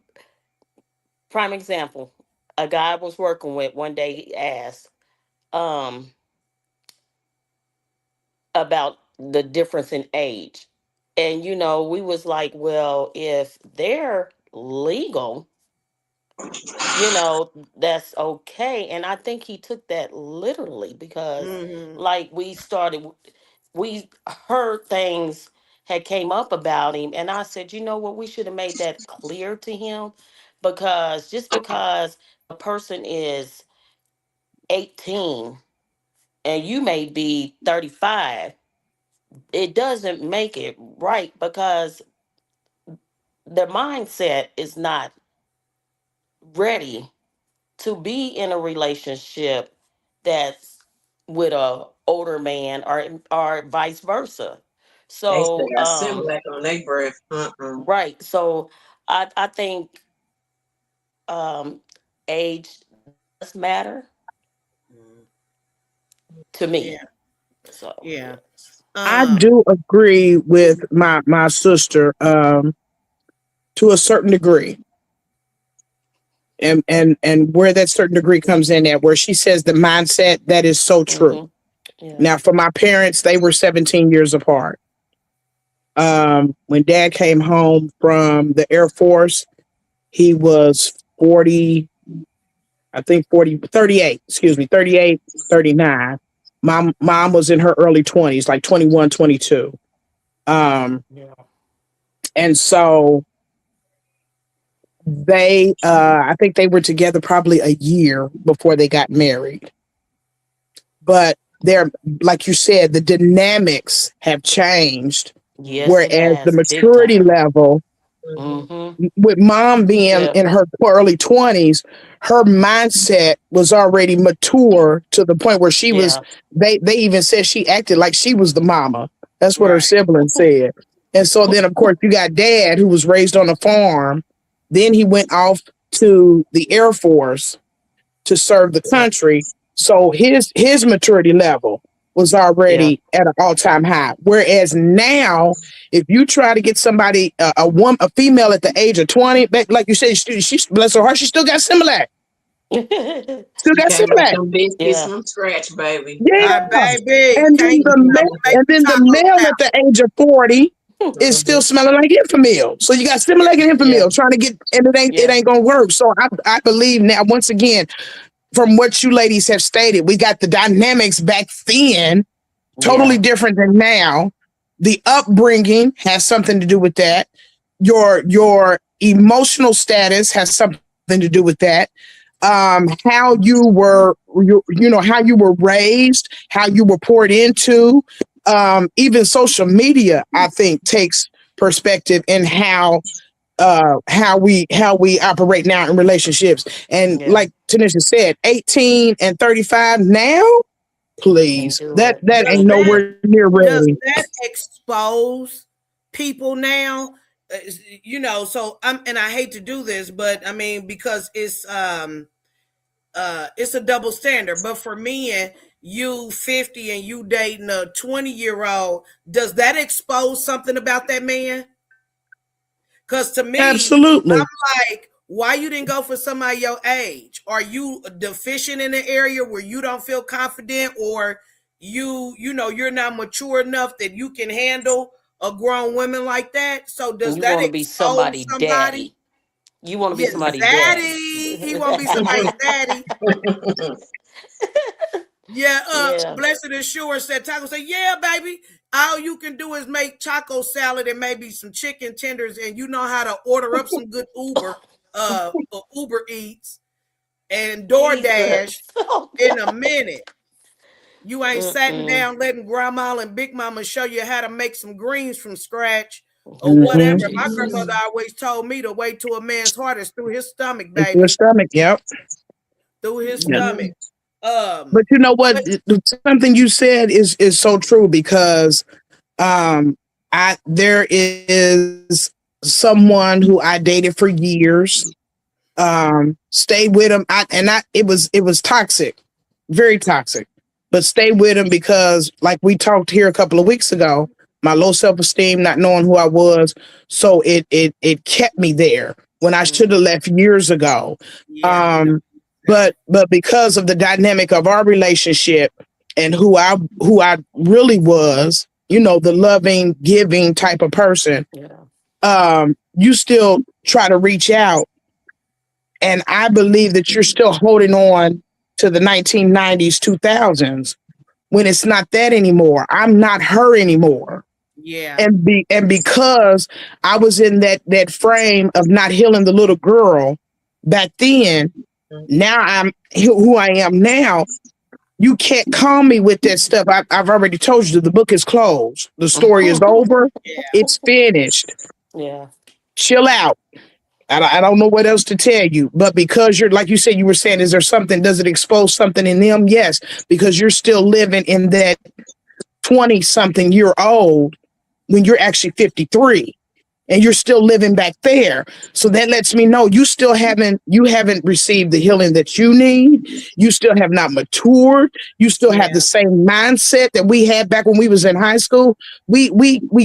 prime example, a guy I was working with one day he asked um, about the difference in age. And we was like, well, if they're legal, that's okay. And I think he took that literally because Mm-hmm. like we heard things had came up about him, and I said, you know what, we should have made that clear to him, because just because a person is 18 and you may be 35, it doesn't make it right, because their mindset is not ready to be in a relationship that's with a older man, or vice versa. They still So got Similac on their breath. right. So I think um age does matter to me. Yeah, So yeah. yes. I Um, do agree with my sister to a certain degree. And where that certain degree comes in at where she says the mindset, that is so true. Mm-hmm. Yeah. Now for my parents, they were 17 years apart. When dad came home from the Air Force, he was 40, I think 40, 38, excuse me, 38, 39. My mom was in her early 20s, like 21, 22. Um, Yeah. and so I think they were together probably a year before they got married. But they're, like you said, the dynamics have changed, Yes, it whereas the has, big maturity time. level, Mm-hmm. with mom being Yeah. in her early 20s, her mindset was already mature to the point where she was, Yeah. they even said she acted like she was the mama. That's what her right. siblings said. And so then, of course, you got dad who was raised on a farm. Then he went off to the Air Force to serve the Yeah. country. So his maturity level was Yeah. already at an all-time high. Whereas now, if you try to get somebody, a female at the age of 20, like you said, she bless her heart, she still got Similac. Still She got can't make Similac. them biscuits Yeah. from scratch, baby. Yeah. Baby, And then can't make the taco male salad. at the age of 40 is still smelling like Infamil. So you got Similac and Yeah. Infamil trying to get, and it Yeah. ain't gonna work. So I believe now, once again, from what you ladies have stated, we got the dynamics back then totally Yeah. different than now. The upbringing has something to do with that. Your emotional status has something to do with that. How you were, how you were raised, how you were poured into. Even social media, I think, takes perspective in how we operate now in relationships. And Yeah. like Tanisha said, 18 and 35 now, Can't please. do That it. that Does ain't Mm-mm. that nowhere near does ready. that expose people now? So and I hate to do this, but I mean, because it's a double standard. But for me, and you 50 and you dating a 20-year-old, does that expose something about that man? Because to me, I'm Absolutely. like, why you didn't go for somebody your age? Are you deficient in an area where you don't feel confident, or you're not mature enough that you can handle a grown woman like that? So And does you that want to be expose somebody somebody? daddy. You want to be Yeah, somebody daddy. zaddy. He won't be somebody's daddy. Yeah, Yeah. blessed assurance that Taco say, yeah, baby. All you can do is make taco salad and maybe some chicken tenders, and you know how to order up some good Uber Eats and DoorDash Jesus. Oh in a God. minute. You ain't sitting down letting grandma and big mama show you how to make some greens from scratch or whatever. Mhm. My Jesus. grandmother always told me the way to a man's heart is through his stomach, It's your baby. stomach. Yep. Through his Yeah. stomach. But you know what? But Something you said is so true because there is someone who I dated for years. Stayed with him. It was toxic, very toxic. But stay with him because, like we talked here a couple of weeks ago, my low self-esteem, not knowing who I was, so it kept me there when I should have left years ago. yeah. But because of the dynamic of our relationship and who I really was, you know, the loving, giving type of person, you still try to reach out. And I believe that you're still holding on to the 1990s, 2000s when it's not that anymore. I'm not her anymore. Yeah. And because I was in that frame of not healing the little girl back then, now I'm who I am now. You can't calm me with that stuff. I've already told you the book is closed. The story is over. Yeah. It's finished. Yeah. Chill out. I don't know what else to tell you, but because you're, like you said, you were saying, is there something, does it expose something in them? Yes, because you're still living in that 20 something year old when you're actually 53 and you're still living back there. So that lets me know you haven't received the healing that you need. You still have not matured. You still have the same mindset that we had back when we was in high school. We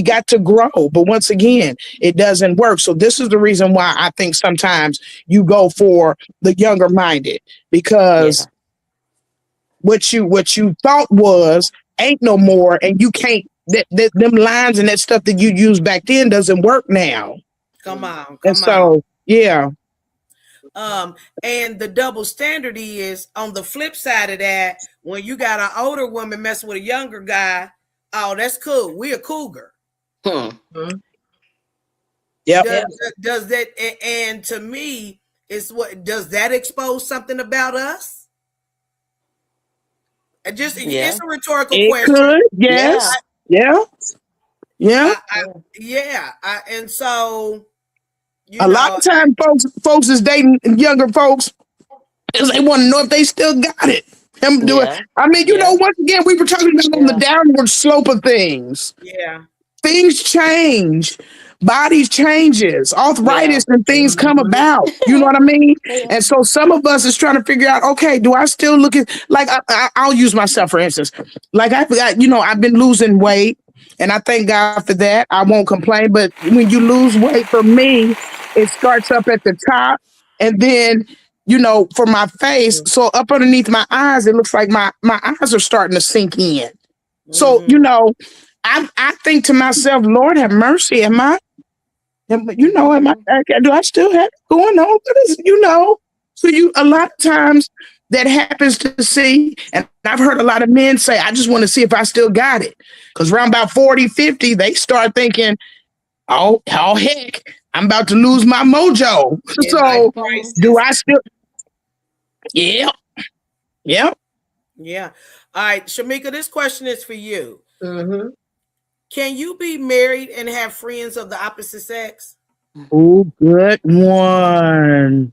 got to grow, but once again, it doesn't work. So this is the reason why I think sometimes you go for the younger minded, because what you thought was ain't no more, and you can't. Them lines and that stuff that you used back then doesn't work now. Come on. And so, yeah. And the double standard is on the flip side of that, when you got an older woman messing with a younger guy, oh, that's cool. We a cougar. Yep. Does that, and to me, does that expose something about us? It's a rhetorical question. Could, yes. Yeah. And so a lot of times folks is dating younger folks because they want to know if they still got it. I mean, you know, once again, we were talking about on the downward slope of things. Yeah. Things change. Bodies changes, arthritis and things come about. You know what I mean? And so some of us is trying to figure out, okay, do I still look at, like, I'll use myself for instance. Like I've been losing weight and I thank God for that. I won't complain. But when you lose weight, for me, it starts up at the top and then, you know, for my face. So up underneath my eyes, it looks like my eyes are starting to sink in. So, you know, I think to myself, Lord have mercy. Do I still have it going on? So a lot of times that happens to see, and I've heard a lot of men say, I just want to see if I still got it. Because around about 40, 50, they start thinking, oh heck, I'm about to lose my mojo. So do I still? Yeah. Yeah. All right, Shamika, this question is for you. Mm-hmm. Can you be married and have friends of the opposite sex? Oh, good one.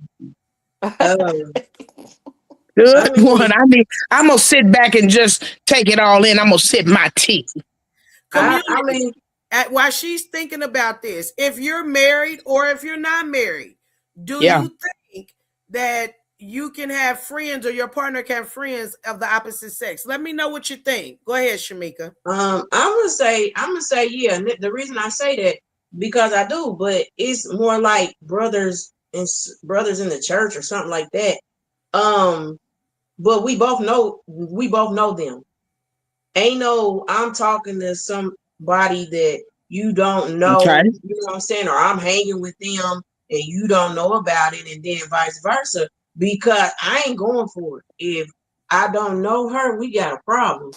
Good one. I mean, I'm gonna sit back and just take it all in. I'm gonna sip my tea. While she's thinking about this, if you're married or if you're not married, do you think that you can have friends or your partner can have friends of the opposite sex? Let me know what you think. Go ahead, Shamika. I'm gonna say yeah. And the reason I say that because I do, but it's more like brothers in the church or something like that. But we both know them. Ain't no I'm talking to somebody that you don't know, okay. You know what I'm saying, or I'm hanging with them and you don't know about it, and then vice versa. Because I ain't going for it. If I don't know her, we got a problem.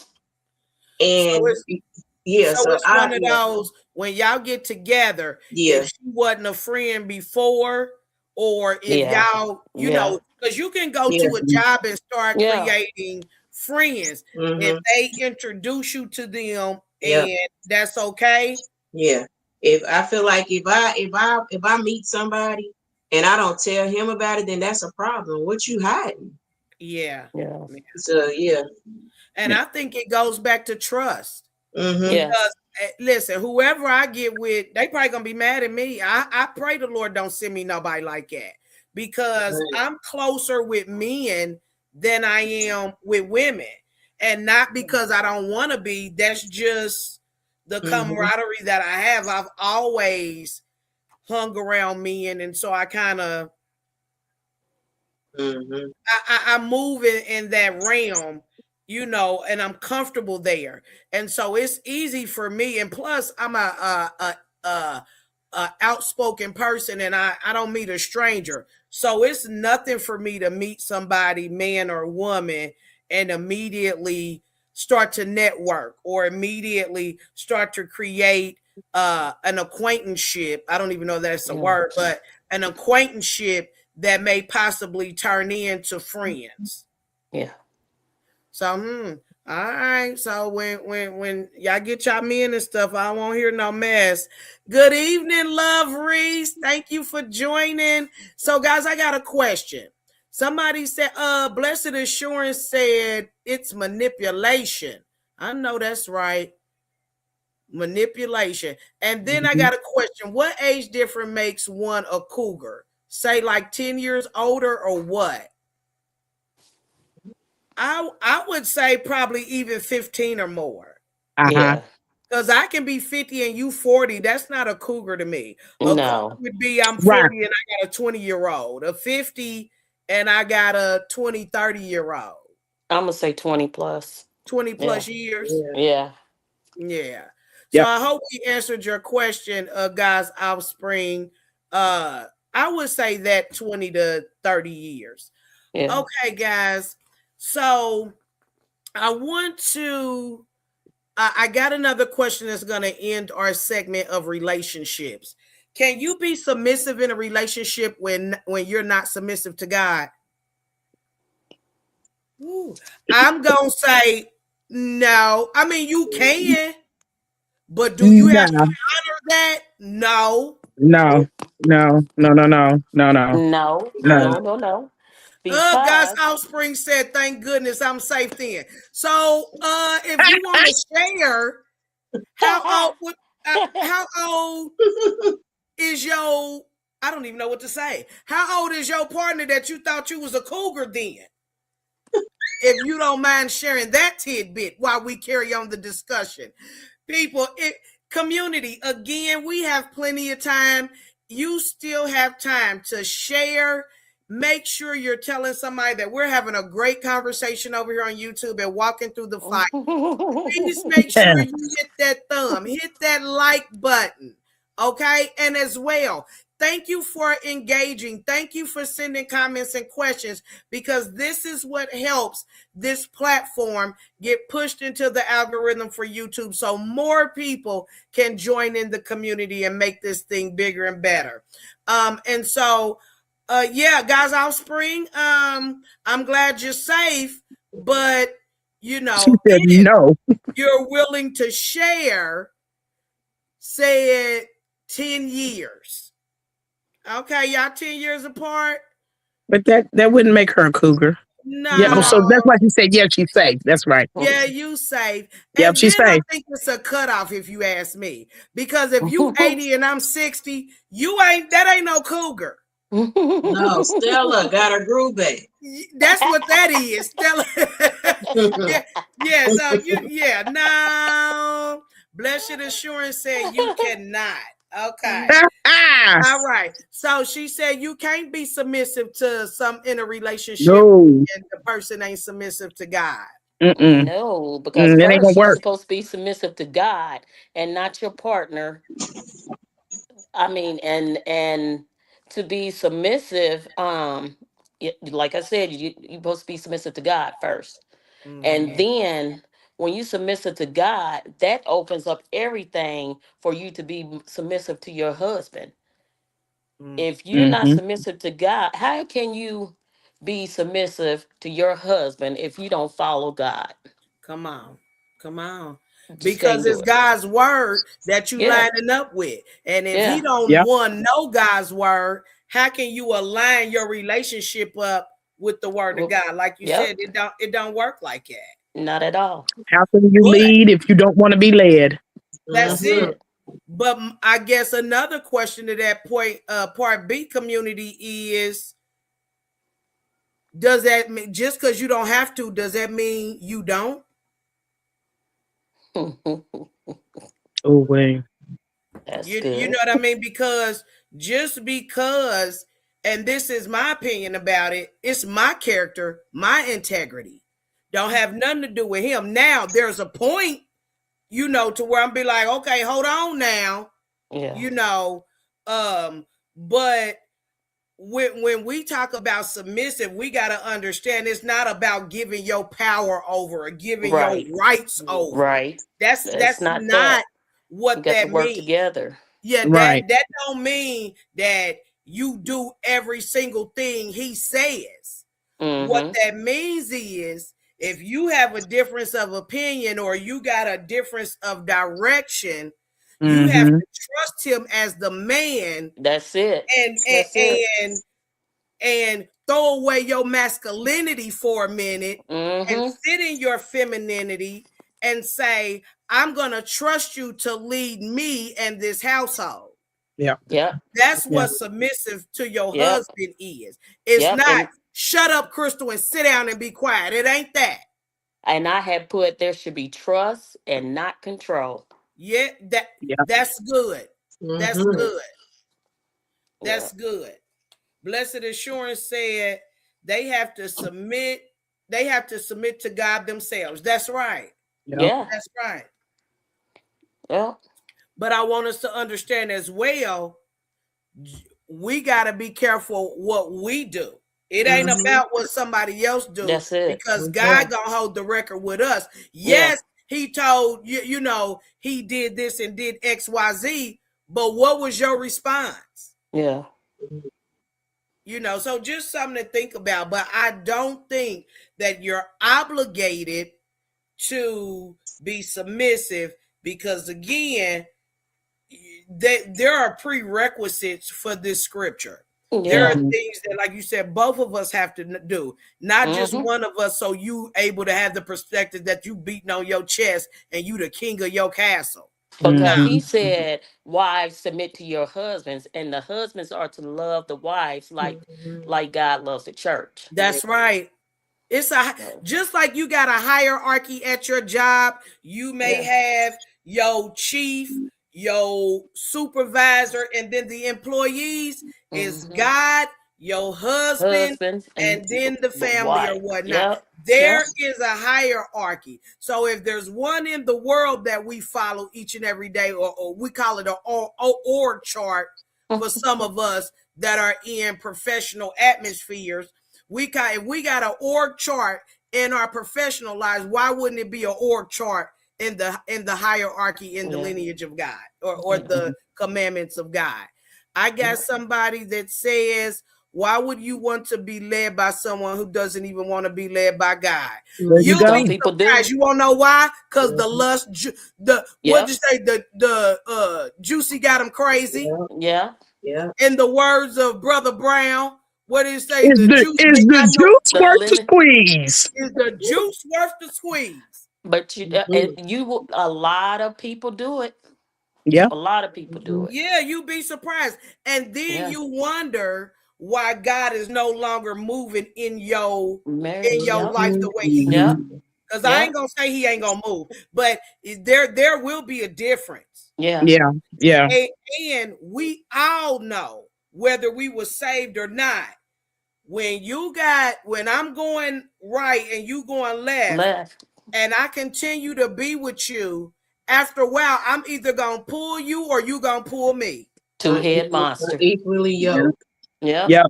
And it's one of those when y'all get together. If she wasn't a friend before, or if y'all, you know, because you can go to a job and start creating friends. If Mm-hmm. they introduce you to them Yep. and that's okay. Yeah. If I feel like if I meet somebody and I don't tell him about it, then that's a problem. What you hiding? Yeah. Yeah. So yeah. And I think it goes back to trust. Mm-hmm. Yes. Because listen, whoever I get with, they probably gonna be mad at me. I pray the Lord don't send me nobody like that because Right. I'm closer with men than I am with women, and not because I don't want to be. That's just the Mm-hmm. camaraderie that I have. I've always hung around men, and so I kind of Mm-hmm. I move in that realm, and I'm comfortable there, and so it's easy for me. And plus, I'm a outspoken person, and I don't meet a stranger, so it's nothing for me to meet somebody, man or woman, and immediately start to network or immediately start to create an acquaintanceship. I don't even know if that's a Yeah. word, but an acquaintanceship that may possibly turn into friends. Yeah. So, all right. So when y'all get y'all men and stuff, I won't hear no mess. Good evening, Love Reese. Thank you for joining. So, guys, I got a question. Somebody said, Blessed Assurance said it's manipulation. I know that's right. Manipulation. And then I Mhm. got a question. What age difference makes one a cougar? Say like 10 years older or what? I would say probably even 15 or more. Uh-huh. Yeah. Because I can be 50 and you 40. That's not a cougar to me. A cougar No. would be I'm Right. 40 and I got a 20-year-old. A 50 and I got a 20, 30-year-old. I'm gonna say 20 plus. 20 Yeah. plus years. Yeah. Yeah. Yeah. So Yep. I hope we answered your question, guys, offspring. Uh I would say that 20 to 30 years. Yeah. Okay, guys. So I want to I got another question that's going to end our segment of relationships. Can you be submissive in a relationship when you're not submissive to God? Ooh. I'm going to say no. I mean, you can, but do you have to No, honor that? No. no, no, no, no, no, no, no, No. no. No. No. No. God's Because. offspring said, thank goodness I'm safe then. So if you want to share, how old how old is your I don't even know what to say. How old is your partner that you thought you was a cougar then? If you don't mind sharing that tidbit while we carry on the discussion. People, community, again, we have plenty of time. You still have time to share. Make sure you're telling somebody that we're having a great conversation over here on YouTube and walking through the fight. Please make sure you hit that thumb, hit that like button. Okay. And as well, thank you for engaging. Thank you for sending comments and questions because this is what helps this platform get pushed into the algorithm for YouTube so more people can join in the community and make this thing bigger and better. And so, yeah, guys, offspring, I'm glad you're safe, but She said if no, you're willing to share, say it 10 years. Okay, y'all 10 years apart? but that wouldn't make her a cougar. Yeah. Oh, so No. that's why she said, yeah, she's safe. That's right. Yeah, you safe. Yep, And she's then I safe. think it's a cutoff if you ask me. Because if you 80 and I'm 60, that ain't no cougar. No, Stella got her groove back. That's what that is. Stella. yeah, yeah. So no. Blessed Assurance said you cannot. Okay. All right. So she said you can't be submissive to some in a relationship No. and the person ain't submissive to God. Mm-mm. No, because That ain't gonna first you're work. supposed to be submissive to God and not your partner. I mean, and to be submissive, like I said, you're supposed to be submissive to God first, and Mm-hmm. then when you submissive to God, that opens up everything for you to be submissive to your husband. If you're not Mm-hmm. submissive to God, how can you be submissive to your husband if you don't follow God. Come on. Come on. Just Because can't do it's it. God's word that you Yeah. lining up with. And if he Yeah. don't Yep. know God's word, how can you align your relationship up with the word of Well, God? Like you yep. said, it don't work like that. Not at all. How can you But lead if you don't want to be led? that's That's Mhm. it. it. But I guess another question to that point, part B community is, does that mean just because you don't have to, does that mean you don't? Oh, wait. That's You know good. what I mean? Because just because, and this is my opinion about it, it's my character, my integrity. Don't have nothing to do with him. Now there's a point, to where I'm be like, okay, hold on now, Yeah. you know. But when we talk about submissive, we got to understand it's not about giving your power over or giving your Right. rights over. Right. It's That's not that. not We what got to that work means. together. Yeah, Right. that don't mean that you do every single thing he says. What Mm-hmm. that means is if you have a difference of opinion or you got a difference of direction, you have Mm-hmm. to trust him as the man That's it. and and That's it. and, and throw away your masculinity for a minute and Mm-hmm. sit in your femininity and say, I'm going to trust you to lead me and this household. Yeah. Yep. That's Yeah. what submissive to your Yep. husband is. It's Yep. not shut up, Crystal, and sit down and be quiet. It ain't that. And I had put there should be trust and not control. Yeah, Yeah. that's good. That's Mhm. good. Yeah. That's good. Blessed Assurance said they have to submit. They have to submit to God themselves. That's right. Yeah. Yeah. That's right. Well, But I want us to understand as well, we got to be careful what we do. It ain't Mhm. about what somebody else do, that's it. because Mhm. God gonna hold the record with us. Yeah. Yes, he told you, he did this and did XYZ, but what was your response? Yeah. So just something to think about. But I don't think that you're obligated to be submissive, because again, there are prerequisites for this scripture. There are Yeah. Mhm. things that, like you said, both of us have to do, not just Mm-hmm. one of us. So you able to have the perspective that you beating on your chest and you the king of your castle. Because No, he Mhm. said, wives submit to your husbands, and the husbands are to love the wives Mhm. like God loves the church. that's right. It's So, just like you got a hierarchy at your job. You may yeah. have your chief, your supervisor, and then the employees is Mm-hmm. God, your husband, Husbands and and then the the family or wife. whatnot. Yep. Yep. There is a hierarchy. So if there's one in the world that we follow each and every day, or we call it an org chart for some of us that are in professional atmospheres, if we got an org chart in our professional lives, why wouldn't it be an org chart in the hierarchy in the Yeah. lineage of God, or Yeah. the commandments of God? I got somebody that says, why would you want to be led by someone who doesn't even want to be led by God? There you You'll go. be Some people surprised. do. You won't know why? Because the lust, what'd Yep. you say? The juicy got him crazy. Yeah. Yeah. Yeah. In the words of Brother Brown, what did he say? Is The the juice is ain't the got no. juice The worth the limit. squeeze? Is the juice worth the squeeze? But Mhm. a lot of people do it. Yeah. A lot of people do Mhm. it. Yeah, you be surprised. And then Yeah. you wonder why God is no longer moving in your Marriage. Yep. life the way he used Yep. to. Mhm. Because I Yep. ain't gonna say he ain't gonna move, but there will be a difference. Yeah. Yeah. Yeah. And we all know, whether we were saved or not, when I'm going right and you going left, Left. and I continue to be with you, after a while, I'm either gonna pull you or you gonna pull me. Two-head monster. Equally Yeah. yoked. Yep. Yep.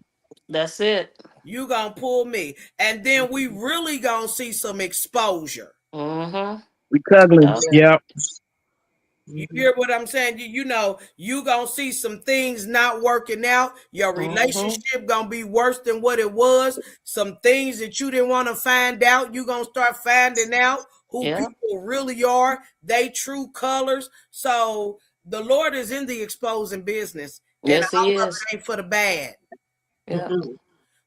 That's it. You gonna pull me, and then we really gonna see some exposure. Mm-hmm. We cuddling. Yep. Yep. You hear what I'm saying? You know, you gonna see some things not working out. Your relationship gonna be worse than what it was. Some things that you didn't want to find out, you gonna start finding out who people really are, they true colors. So the Lord is in the exposing business. Yes, and all he of is. it ain't for the bad. Yeah.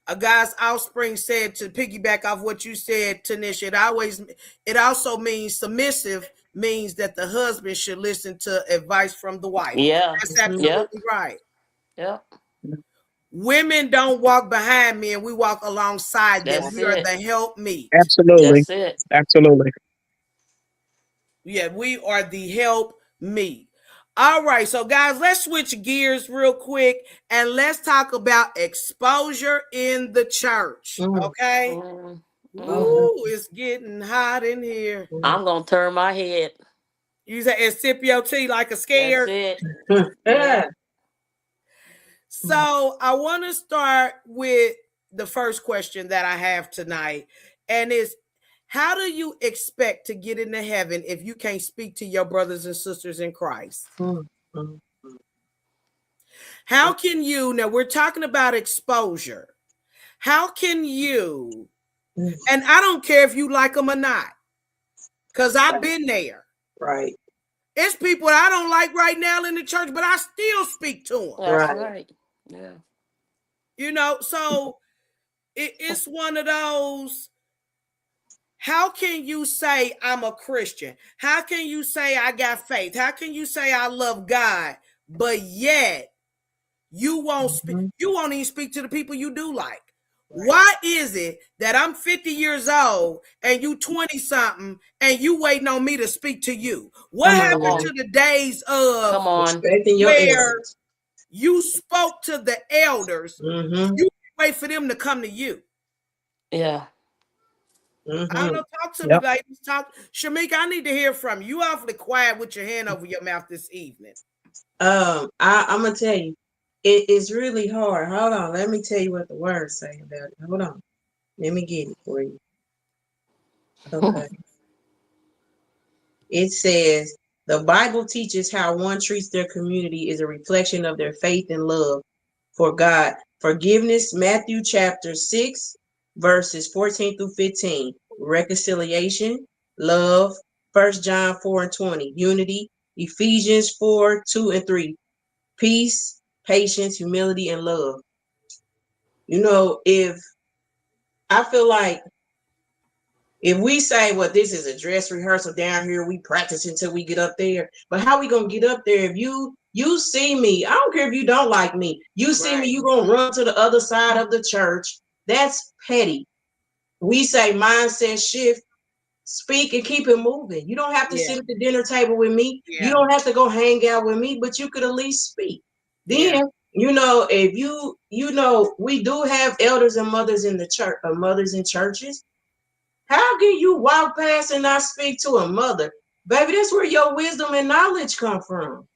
A guy's offspring said, to piggyback off what you said, Tanisha, it also means submissive means that the husband should listen to advice from the wife. Yeah. That's absolutely right. Yeah. Women don't walk behind men, we walk alongside them. That's We are it. the help meet. Absolutely. That's it. Absolutely. Yeah, we are the help meet. All right, so guys, let's switch gears real quick and let's talk about exposure in the church. Okay. Ooh, it's getting hot in here. I'm gonna turn my head. You say and sip your tea like a scared. That's it. Yeah. So I want to start with the first question that I have tonight, and is, how do you expect to get into heaven if you can't speak to your brothers and sisters in Christ? How can you, now we're talking about exposure. How can you, and I don't care if you like them or not, because I've been there. Right. It's people I don't like right now in the church, but I still speak to them. That's right. Yeah. You know, so it's one of those. How can you say I'm a Christian? How can you say I got faith? How can you say I love God, but yet you won't speak? You won't even speak to the people you do like. Right. Why is it that I'm 50 years old and you 20 something and you waiting on me to speak to you? What happened to the days of where you spoke to the elders? You wait for them to come to you. Yeah. I don't know. Talk to me, ladies. Talk, Shamika. I need to hear from you. You awfully quiet with your hand over your mouth this evening. I'm gonna tell you, it's really hard. Hold on, let me tell you what the words say about it. Hold on, let me get it for you. Okay. It says the Bible teaches how one treats their community is a reflection of their faith and love for God. Forgiveness, Matthew chapter 6, verses 14 through 15. Reconciliation, love, 1 John 4 and 20. Unity, Ephesians 4, 2 and 3. Peace, patience, humility, and love. You know, if I feel like if we say, well, this is a dress rehearsal down here, we practice until we get up there. But how we gonna get up there if you see me? I don't care if you don't like me. You see me, you gonna run to the other side of the church. That's petty. We say mindset shift, speak and keep it moving. You don't have to sit at the dinner table with me. You don't have to go hang out with me, but you could at least speak. Then, you know, if you know, we do have elders and mothers in the church, or mothers in churches. How can you walk past and not speak to a mother? Baby, that's where your wisdom and knowledge come from.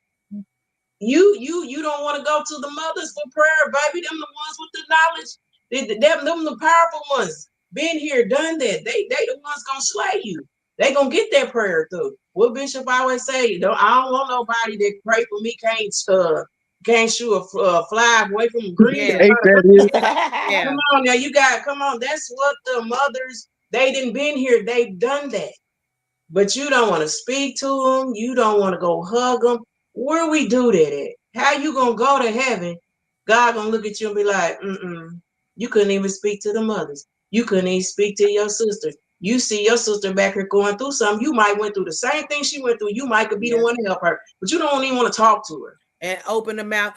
You don't want to go to the mothers for prayer, baby. Them the ones with the knowledge. Them the powerful ones. Been here, done that. They the ones gonna slay you. They gonna get their prayer through. What Bishop always say, I don't want nobody that pray for me can't shoot a fly away from a green. Come on now, come on. That's what the mothers, they didn't been here. They've done that. But you don't want to speak to them. You don't want to go hug them. Where we do that at? How you gonna go to heaven? God gonna look at you and be like, you couldn't even speak to the mothers. You couldn't even speak to your sister. You see your sister back here going through something. You might went through the same thing she went through. You might could be the one to help her, but you don't even want to talk to her. And open the mouth.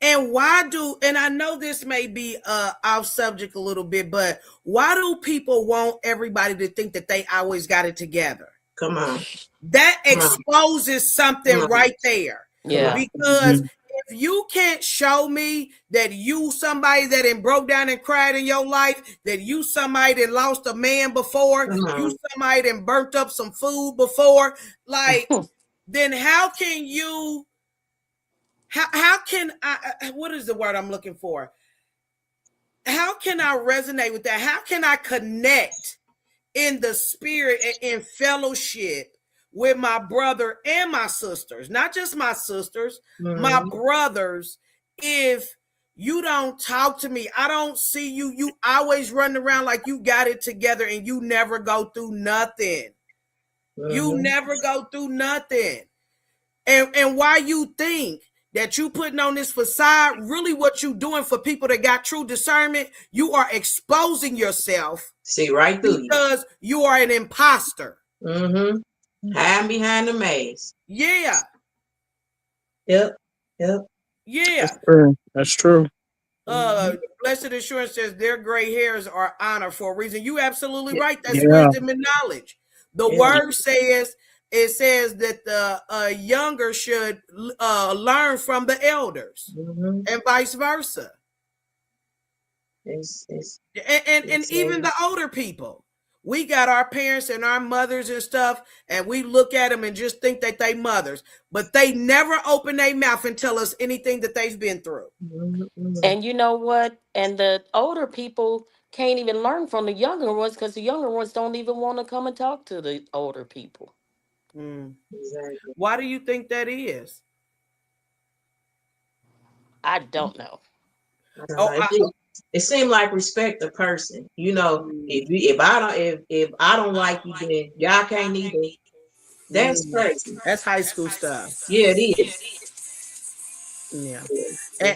And why do, and I know this may be off subject a little bit, but why do people want everybody to think that they always got it together? Come on. That exposes something right there. Yeah. Because if you can't show me that you somebody that had broke down and cried in your life, that you somebody that lost a man before, you somebody that burnt up some food before, like, then how can you, how can I, what is the word I'm looking for? How can I resonate with that? How can I connect in the spirit and in fellowship with my brother and my sisters, not just my sisters, my brothers. If you don't talk to me, I don't see you. You always running around like you got it together and you never go through nothing. You never go through nothing. And why you think that you putting on this facade, really what you doing for people that got true discernment, you are exposing yourself. See right through because you are an imposter. Hiding behind the mask. Yeah. Yep. Yeah. That's true. Blessed Assurance says their gray hairs are honor for a reason. You absolutely right. That's wisdom and knowledge. The word says, it says that the younger should learn from the elders and vice versa. And even the older people. We got our parents and our mothers and stuff, and we look at them and just think that they mothers, but they never open their mouth and tell us anything that they've been through. And you know what? And the older people can't even learn from the younger ones because the younger ones don't even want to come and talk to the older people. Exactly. Why do you think that is? I don't know. It seemed like respect the person. You know, if I don't like you, then y'all can't either. That's crazy. That's high school stuff. Yeah, it is. Yeah.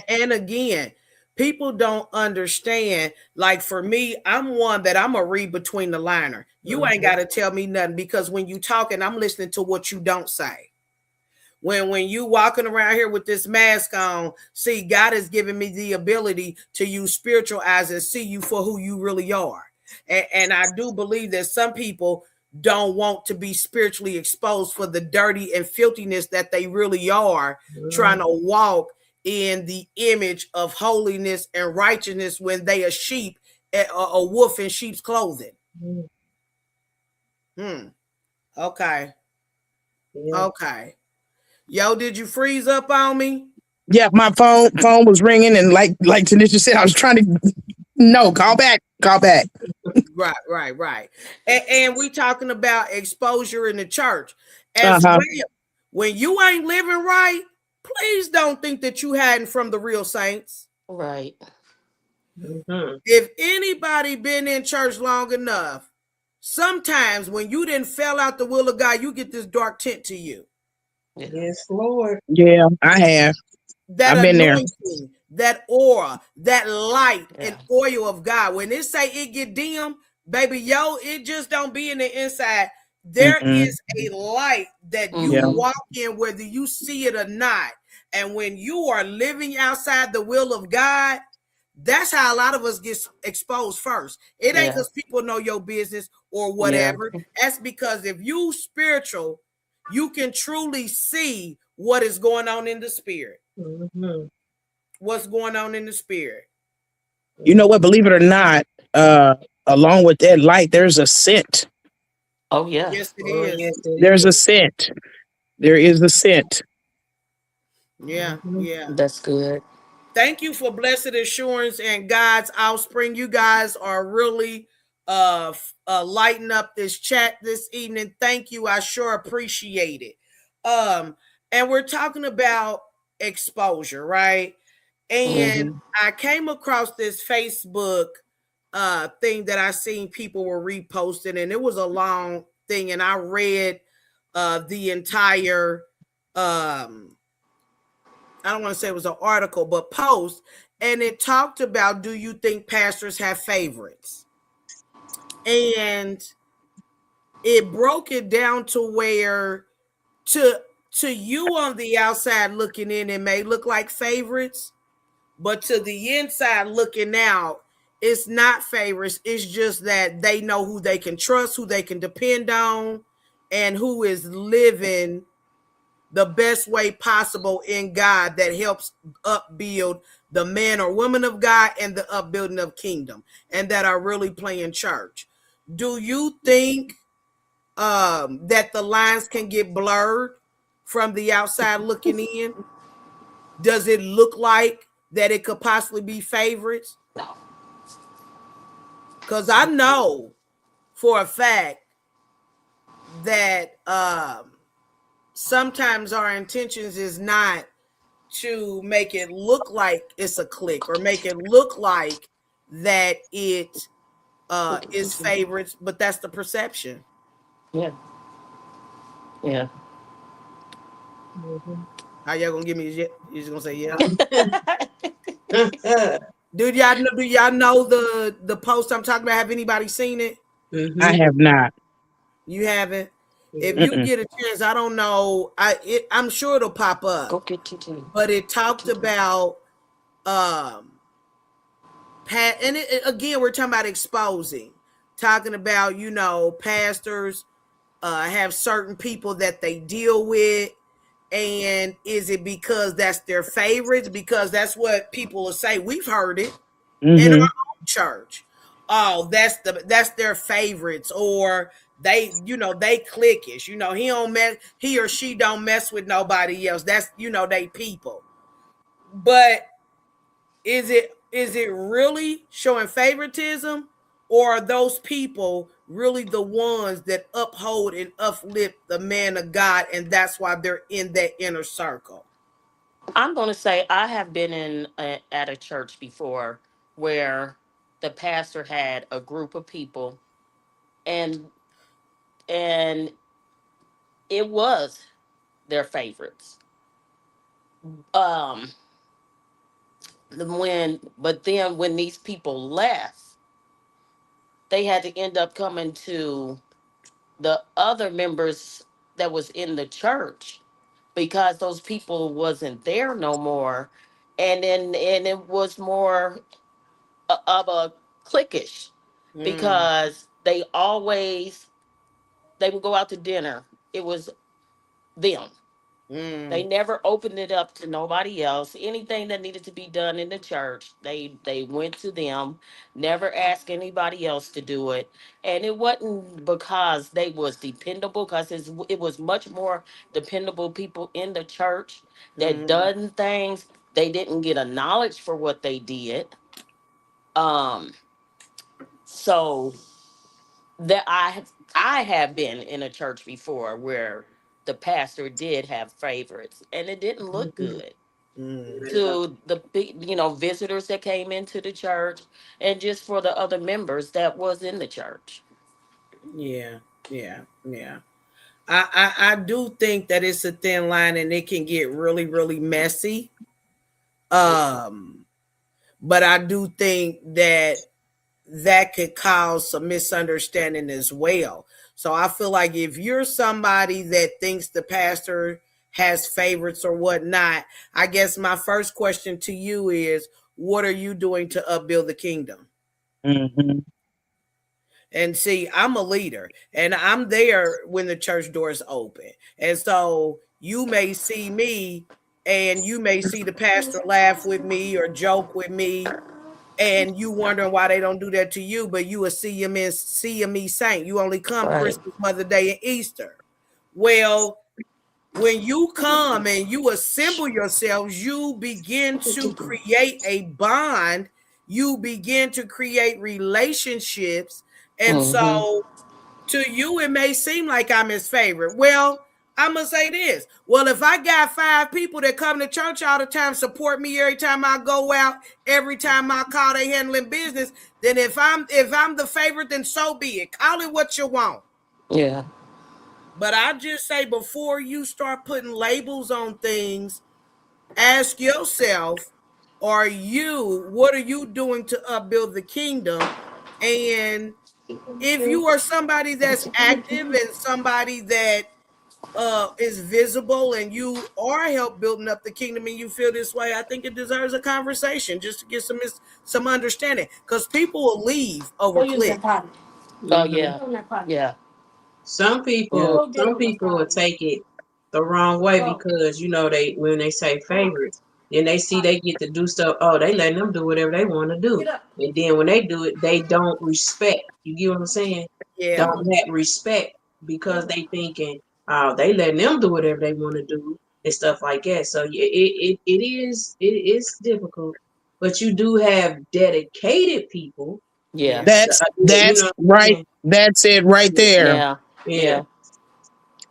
And again, people don't understand. Like for me, I'm one that I'm gonna read between the liner. You ain't got to tell me nothing, because when you talking, I'm listening to what you don't say. When you walking around here with this mask on, see, God has given me the ability to use spiritual eyes and see you for who you really are. And I do believe that some people don't want to be spiritually exposed for the dirty and filthiness that they really are, trying to walk in the image of holiness and righteousness when they a sheep, a wolf in sheep's clothing. Okay. Yeah. Okay. Yo, did you freeze up on me? Yeah, my phone was ringing, and like Tanisha said, I was trying to call back. Right. And we talking about exposure in the church as well. When you ain't living right, please don't think that you hiding from the real saints. Right. If anybody been in church long enough, sometimes when you didn't fell out the will of God, you get this dark tint to you. Yes, Lord. Yeah, I have. That I've been there. That aura, that light and oil of God. When it say it get dim, baby, it just don't be in the inside. There is a light that you walk in, whether you see it or not. And when you are living outside the will of God, that's how a lot of us get exposed first. It ain't because people know your business or whatever. That's because if you spiritual, you can truly see what is going on in the spirit. What's going on in the spirit? You know what? Believe it or not, along with that light, there's a scent. Oh yeah. Yes, it is. Yes, it There's is. a scent. There is a scent. Yeah. That's good. Thank you for Blessed Assurance and God's Offspring. You guys are really lighting up this chat this evening. Thank you. I sure appreciate it. And we're talking about exposure, right? And I came across this Facebook thing that I seen people were reposting, and it was a long thing, and I read the entire I don't want to say it was an article, but post, and it talked about, do you think pastors have favorites? And it broke it down to where to you on the outside looking in, it may look like favorites, but to the inside looking out, it's not favorites. It's just that they know who they can trust, who they can depend on, and who is living the best way possible in God that helps upbuild the man or woman of God and the upbuilding of kingdom, and that are really playing church. Do you think that the lines can get blurred from the outside looking in? Does it look like that it could possibly be favorites? No. Because I know for a fact that sometimes our intentions is not to make it look like it's a clique or make it look like that it is favorites, but that's the perception. Yeah. Yeah. Mhm. How y'all gonna give me? You just gonna say yeah? Mhm. Do y'all know the post I'm talking about? Have anybody seen it? I have not. You haven't. If Yeah. you Mm-mm. get a chance, I don't know. I'm sure it'll pop Go up. get you. But it talked about um and again we're talking about exposing, talking about pastors have certain people that they deal with, and is it because that's their favorites? Because that's what people will say. We've heard it in our Mm-hmm. own church. Oh, that's their favorites, or they cliquish. He or she don't mess with nobody else. That's they people. But is it really showing favoritism, or are those people really the ones that uphold and uplift the man of God, and that's why they're in that inner circle? I'm going to say I have been at a church before where the pastor had a group of people, and and it was their favorites. Um but then when these people left, they had to end up coming to the other members that was in the church because those people wasn't there no more, and it was more of a cliquish Mm, because they would go out to dinner. It was them. They mm, never opened it up to nobody else. Anything that needed to be done in the church, they went to them, never asked anybody else to do it. And it wasn't because they was dependable, because it was much more dependable people in the church that mm, done things. They didn't get a knowledge for what they did. Um, so that I have been in a church before where the pastor did have favorites, and it didn't look good mm. to the visitors that came into the church, and just for the other members that was in the church. Yeah, yeah, yeah. I do think that it's a thin line and it can get really, really messy. Um, but I do think that could cause some misunderstanding as well. So I feel like if you're somebody that thinks the pastor has favorites or whatnot, I guess my first question to you is, what are you doing to upbuild the kingdom? Mm-hmm. And see, I'm a leader and I'm there when the church doors open. And so you may see me and you may see the pastor laugh with me or joke with me, and you wondering why they don't do that to you, but you a CME saint. You only come Right. Christmas, Mother Day, and Easter. Well, when you come and you assemble yourselves, you begin to create a bond, you begin to create relationships. And Mm-hmm. so to you, it may seem like I'm his favorite. Well, I'm gonna say this. Well, if I got 5 people that come to church all the time, support me every time I go out, every time I call, they handling business, then if I'm the favorite, then so be it. Call it what you want. Yeah. But I just say, before you start putting labels on things, ask yourself, what are you doing to upbuild the kingdom? And if you are somebody that's active and somebody that is visible and you are help building up the kingdom and you feel this way, I think it deserves a conversation just to get some understanding, because people will leave over click. Oh Mhm. yeah. Yeah. Some Yeah. people will take it the wrong way because they when they say favorites, then they see they get to do stuff. Oh, they letting them do whatever they want to do, and then when they do it, they don't respect. You get what I'm saying? Yeah. Don't have respect because they thinking, oh, they letting them do whatever they want to do and stuff like that. So yeah, it is difficult, but you do have dedicated people. Yeah. Yes. That's You know what I'm right. saying? That's it right there. Yeah. Yeah. Yeah.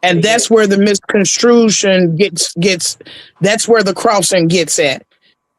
And Yeah. that's where the misconstruction gets that's where the crossing gets at.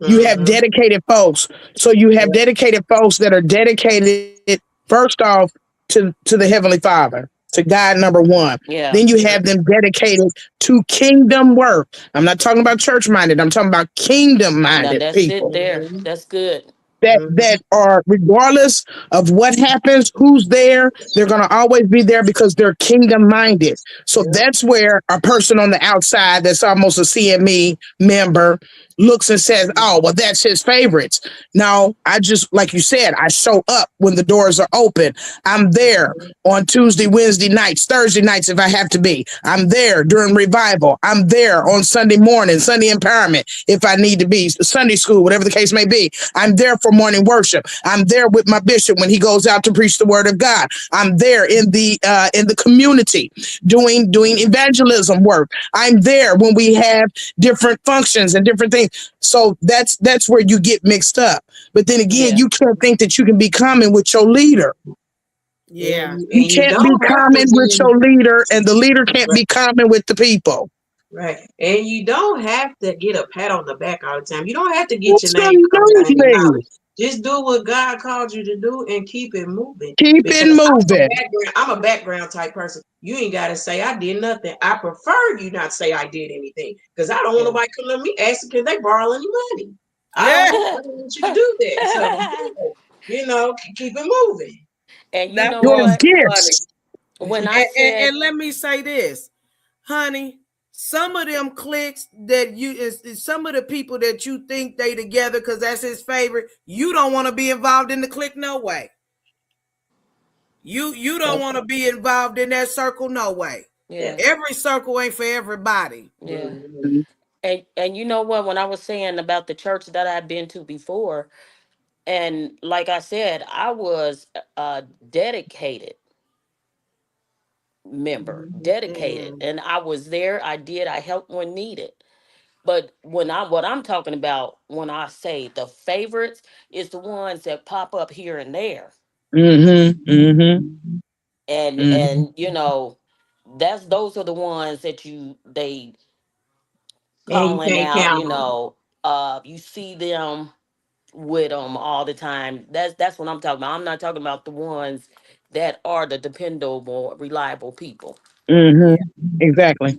You have Mm-hmm. dedicated folks. So you have dedicated folks that are dedicated first off to the Heavenly Father, to God number one. Yeah. Then you Yeah. have them dedicated to kingdom work. I'm not talking about church minded. I'm talking about kingdom Now minded that's it people there. Mm-hmm. That's good. that are, regardless of what happens, who's there, they're going to always be there because they're kingdom minded. So Yeah. that's where a person on the outside that's almost a CME member looks and says, oh, well, that's his favorites. No, I just, like you said, I show up when the doors are open. I'm there on Tuesday, Wednesday nights, Thursday nights if I have to be. I'm there during revival. I'm there on Sunday morning, Sunday empowerment if I need to be, Sunday school, whatever the case may be. I'm there for morning worship. I'm there with my bishop when he goes out to preach the word of God. I'm there in the community doing evangelism work. I'm there when we have different functions and different things. So that's where you get mixed up. But then again, Yeah. you can't think that you can be common with your leader. Yeah. You And you can't be don't have to common with be your leader, and the leader can't right. be common with the people. Right. And you don't have to get a pat on the back all the time. You don't have to get your name out and Absolutely. acknowledged. Just do what God called you to do and keep it moving. Keep it Because moving. I'm a background type person. You ain't gotta say I did nothing. I prefer you not say I did anything. Because I don't want Yeah. nobody coming to me asking can they borrow any money. Yeah. I don't want you to do that. So keep it moving. And you That know Your part what? funny. gifts. When I And said, let me say this, honey. Some of them clicks that is some of the people that you think they together because that's his favorite. You don't want to be involved in the clique, no way. You don't want to be involved in that circle, no way. yeah, Every circle ain't for everybody. yeah. Mhm. And you know what? When I was saying about the church that I've been to before, and like I said, I was a dedicated member, dedicated, Mhm. and I was there. I helped when needed. But what I'm talking about when I say the favorites is the ones that pop up here and there. Mm-hmm. Mm-hmm. Mm-hmm. And that's those are the ones that they And you calling can't out, count on. you see them with them all the time. That's what I'm talking about. I'm not talking about the ones that are the dependable, reliable people. Mm-hmm. Yeah, Exactly.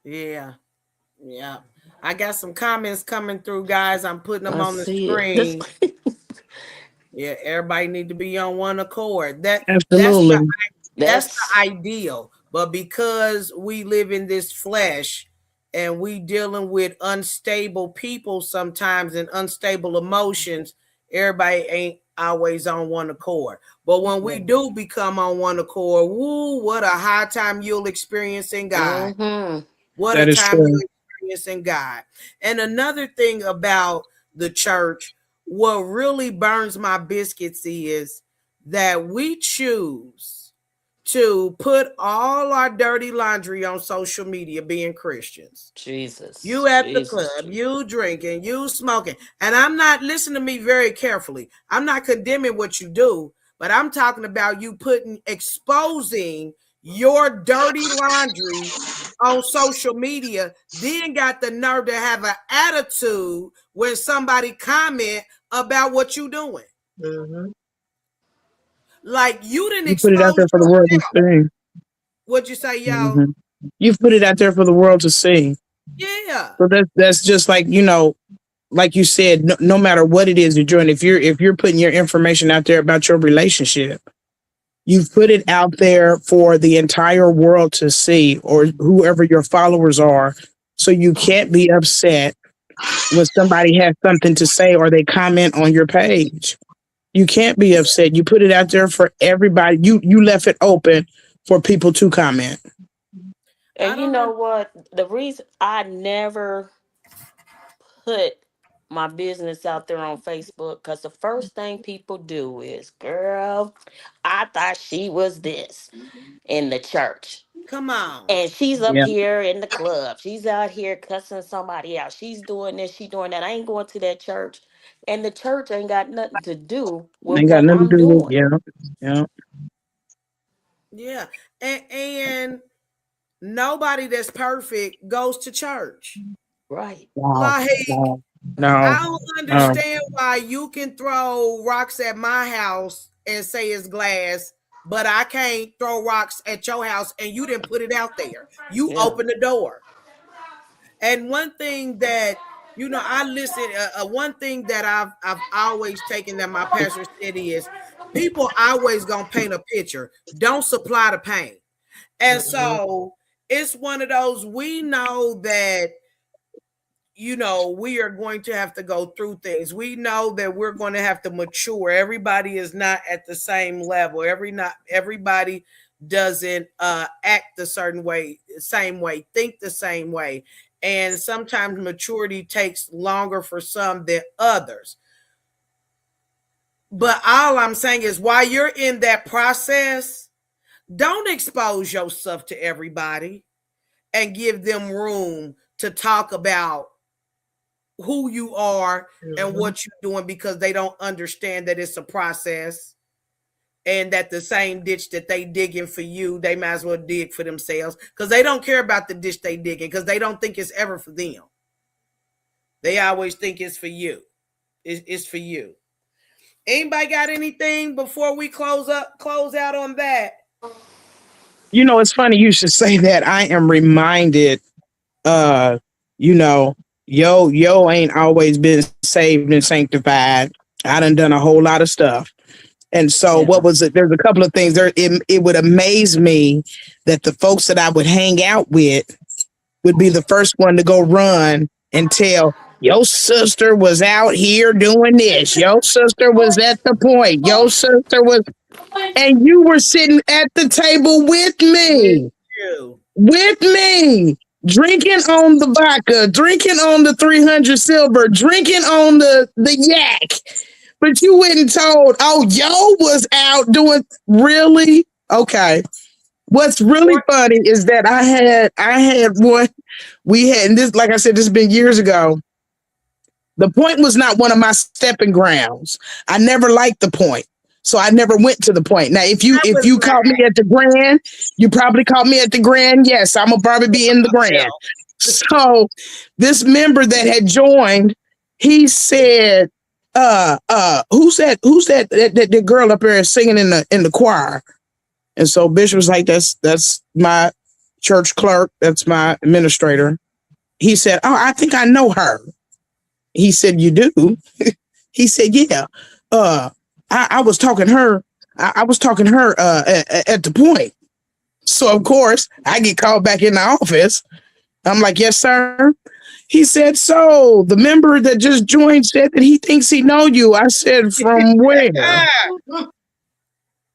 yeah, yeah. I got some comments coming through, guys. I'm putting them I on the see it. That's screen. Yeah, everybody need to be on one accord. Absolutely. That's the that's ideal. But because we live in this flesh and we dealing with unstable people sometimes and unstable emotions, everybody ain't always on one accord. But when we do become on one accord, woo, what a high time you'll experience in God. mm-hmm. What a That is time you true. experience in God. And another thing about the church, what really burns my biscuits is that we choose to put all our dirty laundry on social media being Christians. You Jesus, at the Jesus, club, Jesus. you drinking, you smoking. And I'm not, listen to me very carefully. I'm not condemning what you do, but I'm talking about you exposing your dirty laundry on social media, then got the nerve to have an attitude when somebody comment about what you doing. Mhm. Like you didn't You put it out expose there for the world to yourself. see. What'd you say, yo? Mm-hmm. You've put it out there for the world to see. Yeah. So that's just like, like you said, no matter what it is you're doing, if you're putting your information out there about your relationship, you've put it out there for the entire world to see, or whoever your followers are. So you can't be upset when somebody has something to say or they comment on your page. You can't be upset. You put it out there for everybody. You left it open for people to comment. I And you don't know know. what? The reason I never put my business out there on Facebook, because the first thing people do is, girl, I thought she was this in the church. Come on. And she's up Yeah, here in the club. She's out here cussing somebody out. She's doing this, she doing that. I ain't going to that church. And the church ain't got nothing to do with ain't got what nothing to I'm do with doing. yeah, yeah. Yeah. and nobody that's perfect goes to church. Right. Wow. Like, No. I No. don't No. understand why you can throw rocks at my house and say it's glass, but I can't throw rocks at your house and you didn't put it out there. You Yeah. open the door. And one thing that I listen. One thing that I've always taken that my pastor said is, people always gonna paint a picture. Don't supply the paint. And Mhm. so it's one of those. We know that we are going to have to go through things. We know that we're going to have to mature. Everybody is not at the same level. Everybody doesn't act the same way, think the same way. And sometimes maturity takes longer for some than others. But all I'm saying is, while you're in that process, don't expose yourself to everybody and give them room to talk about who you are and Mhm. what you're doing, because they don't understand that it's a process, and that the same ditch that they digging for you, they might as well dig for themselves, because they don't care about the ditch they digging, because they don't think it's ever for them. They always think it's for you. It's for you. Anybody got anything before we close out on that? It's funny you should say that. I am reminded, uh, you know, yo ain't always been saved and sanctified. I done a whole lot of stuff. And so Yeah. what was it? There's a couple of things there. It would amaze me that the folks that I would hang out with would be the first one to go run and tell, your sister was out here doing this. Your sister was at the point. Your sister was, and you were sitting at the table with With me, you. drinking on the vodka, drinking on the 300 silver, drinking on the yak. But you went and told, oh, yo was out doing, really? Okay. What's really funny is that I had one, we had, and this, like I said, this has been years ago. The point was not one of my stepping grounds. I never liked the point. So I never went to the point. Now, if you That if was you nice. caught me at the Grand, you probably caught me at the Grand. Yes, I'm gonna probably be in the Grand. So this member that had joined, he said, who's that girl up there singing in the choir? And so Bishop was like, that's my church clerk, that's my administrator. He said, oh, I think I know her. He said, you do? He said, yeah. I was talking her. I was talking her at the point. So of course I get called back in the office. I'm like, yes, sir. He said, so the member that just joined said that he thinks he know you. I said, from where?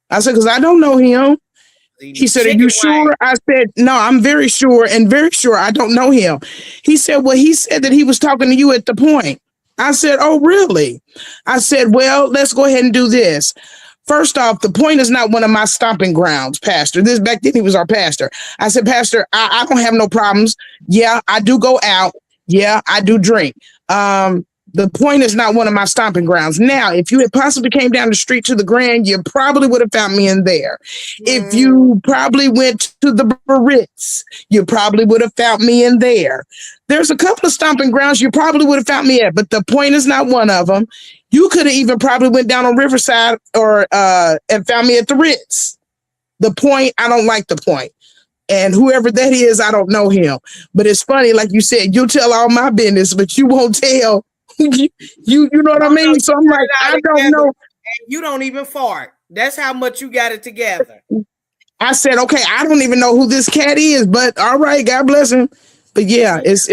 I said, because I don't know him. He said, are you sure? I said, no, I'm very sure and very sure I don't know him. He said, well, he said that he was talking to you at the point. I said, oh, really? I said, well, let's go ahead and do this. First off, the point is not one of my stomping grounds, Pastor. This back then he was our pastor. I said, Pastor, I don't have no problems. Yeah, I do go out. Yeah, I do drink. The point is not one of my stomping grounds. Now, if you had possibly came down the street to the Grand, you probably would have found me in there. If you probably went to the Ritz, you probably would have found me in there. There's a couple of stomping grounds you probably would have found me at, but the point is not one of them. You could have even probably went down on Riverside or and found me at the Ritz. The point, I don't like the point. And whoever that is, I don't know him. But it's funny, like you said, you'll tell all my business, but you won't tell. you know what I mean? So I'm like, I don't know. You don't even fart. That's how much you got it together. I said, okay, I don't even know who this cat is, but all right, God bless him. But yeah, it's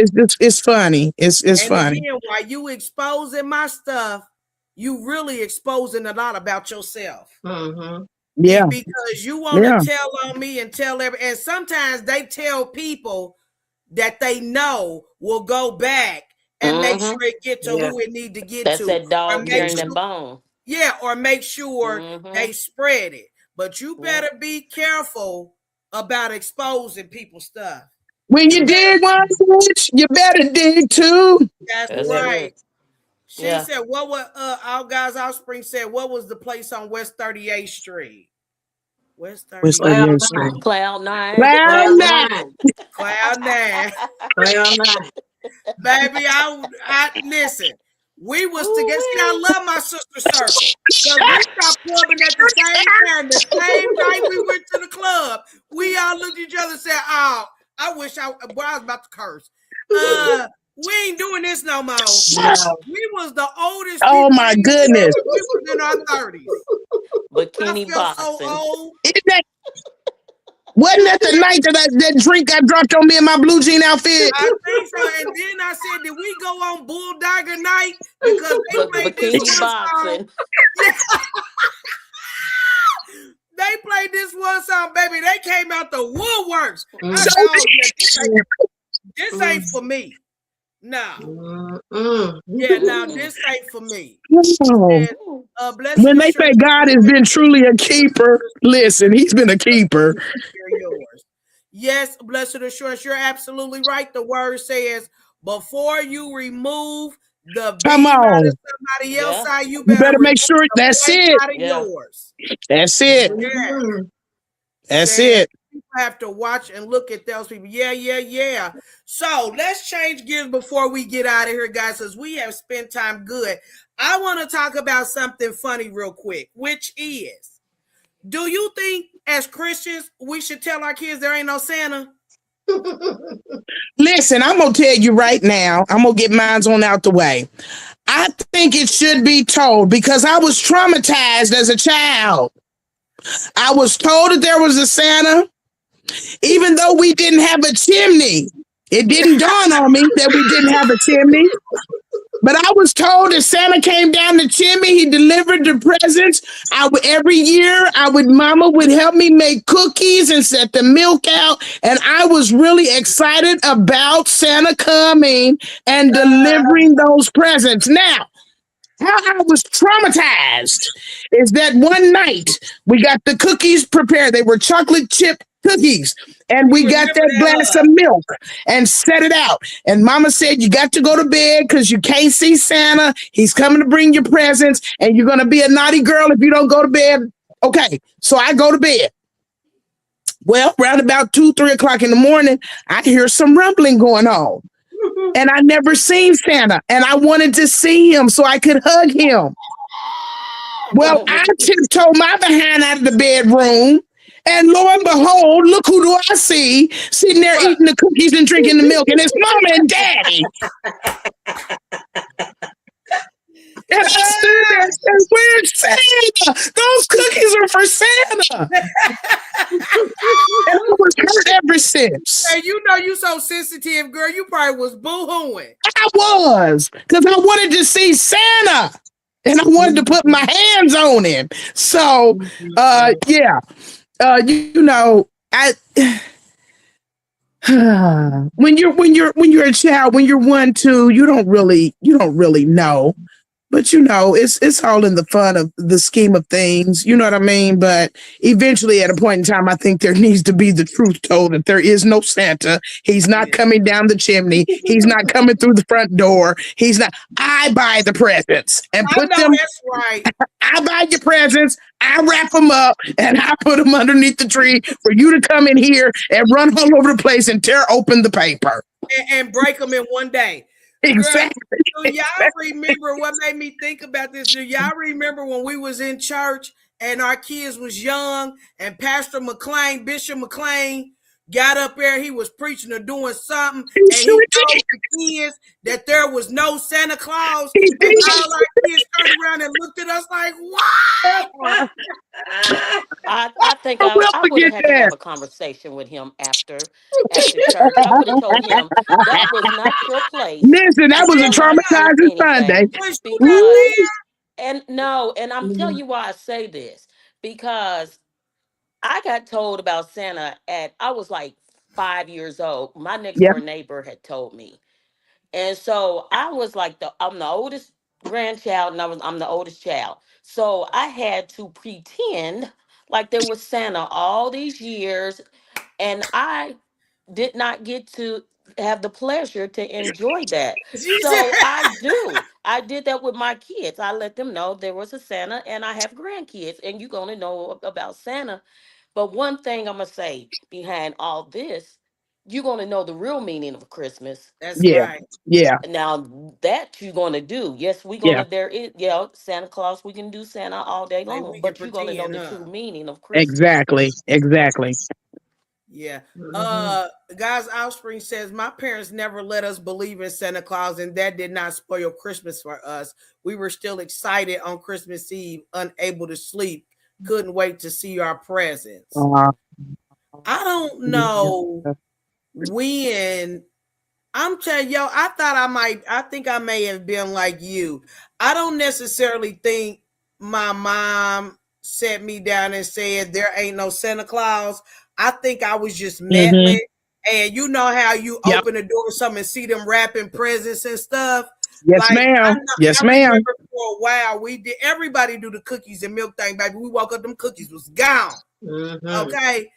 funny. It's funny. Again, while you exposing my stuff, you really exposing a lot about yourself. Mm-hmm. Yeah. Because you want to tell on me and tell and sometimes they tell people that they know will go back and make sure it get to who it need to get That's to. that dog carrying the bone. Yeah, or make sure they spread it. But you better be careful about exposing people's stuff. When you dig one, bitch, you better dig two. That's right. She said, what was Our God's Offspring said, what was the place on West 38th Street? Where's What's 38? Cloud 38th Street? nine. Cloud nine. Cloud Cloud nine. nine. Cloud nine. Cloud nine. Baby, I listen. We was together. See, I Ooh-wee. love my sister circle. Because we stopped clubbing at the same time. The same night we went to the club, we all looked at each other and said, oh, I wish I was about to curse. We ain't doing this no more. No. We was the oldest Oh people my in the goodness. club. We was in our 30s. I Bikini felt so boxing. old. Isn't that, wasn't that the night that drink got dropped on me in my blue jean outfit? I think so. And then I said, did we go on Bulldogger night? Because they The played this bikini one song. boxing. They played this one song, baby. They came out the woodworks. I Mm. said, oh, yeah, this ain't for me. No. Yeah, now this ain't for me. Oh. And blessed When they say assurance, God has been truly a keeper, listen, he's been a keeper. they're yours. Yes, blessed assurance, you're absolutely right. The word says, before you remove the Come beam out on. of somebody else's Yeah. eye, you You better better make remove sure the that's blade it. out of Yeah. yours. That's it. Yeah. Mhm. That's Said, it. people have to watch and look at those people. Yeah. So let's change gears before we get out of here, guys, because we have spent time good. I want to talk about something funny real quick, which is, do you think as Christians we should tell our kids there ain't no Santa? Listen, I'm gonna tell you right now. I'm gonna get mine on out the way. I think it should be told because I was traumatized as a child. I was told that there was a Santa, even though we didn't have a chimney. It didn't dawn on me that we didn't have a chimney. But I was told that Santa came down the chimney. He delivered the presents. Every year, Mama would help me make cookies and set the milk out. And I was really excited about Santa coming and delivering those presents. Now, how I was traumatized is that one night we got the cookies prepared. They were chocolate chip cookies. And we got that glass of milk and set it out. And Mama said, you got to go to bed because you can't see Santa. He's coming to bring you presents. And you're going to be a naughty girl if you don't go to bed. Okay, so I go to bed. Well, around about 2, 3 o'clock in the morning, I hear some rumbling going on. And I never seen Santa. And I wanted to see him so I could hug him. Well, I tiptoed my behind out of the bedroom. And lo and behold, look who do I see sitting there eating the cookies and drinking the milk. And it's Mama and Daddy. And I stood there and said, where's Santa? Those cookies are for Santa. And I was hurt ever since. Hey, you know you so sensitive, girl. You probably was boo-hooing. I was, because I wanted to see Santa. And I wanted to put my hands on him. So, yeah. You know, when you're a child, when you're 1, 2, you don't really know. But you know, it's all in the fun of the scheme of things. You know what I mean? But eventually, at a point in time, I think there needs to be the truth told that there is no Santa. He's not coming down the chimney. He's not coming through the front door. He's not. I buy the presents and put them. That's right. I buy your presents. I wrap them up and I put them underneath the tree for you to come in here and run all over the place and tear open the paper and break them in one day. Exactly. Girl, do y'all remember what made me think about this? Do y'all remember when we was in church and our kids was young and Pastor McLean, Bishop McLean, got up there, he was preaching or doing something, and he told the kids that there was no Santa Claus, and all our kids turned around and looked at us like, what? I think I would have had to have a conversation with him after church. I would have told him that was not your place. Listen, that was a traumatizing Sunday. And I'm telling you why I say this, because I got told about Santa I was like 5 years old. My next door neighbor had told me. And so I was like, I'm the oldest grandchild and I'm the oldest child. So I had to pretend like there was Santa all these years. And I did not get to have the pleasure to enjoy that. So I did that with my kids. I let them know there was a Santa and I have grandkids and you're going to know about Santa. But one thing I'm gonna say behind all this, you're gonna know the real meaning of Christmas. That's Yeah. right. Yeah. Now that you're gonna do. Yes, we're Yeah. gonna Santa Claus, we can do Santa all day Like long, we can but you're gonna know pretend, the huh? true meaning of Christmas. Exactly. Exactly. Yeah. Mhm. Guy's offspring says my parents never let us believe in Santa Claus, and that did not spoil Christmas for us. We were still excited on Christmas Eve, unable to sleep, couldn't wait to see our presents. Uh, I don't know when. I'm telling yo, I think I may have been like you. I don't necessarily think my mom sat me down and said there ain't no Santa Claus. I think I was just mhm. meddling. And you know how you Yep. open the door or something and see them wrapping presents and stuff? Yes, Like ma'am. Yes, I ma'am. remember for a while we did everybody do the cookies and milk thing, baby. We woke up, them cookies was gone. Mhm. Okay.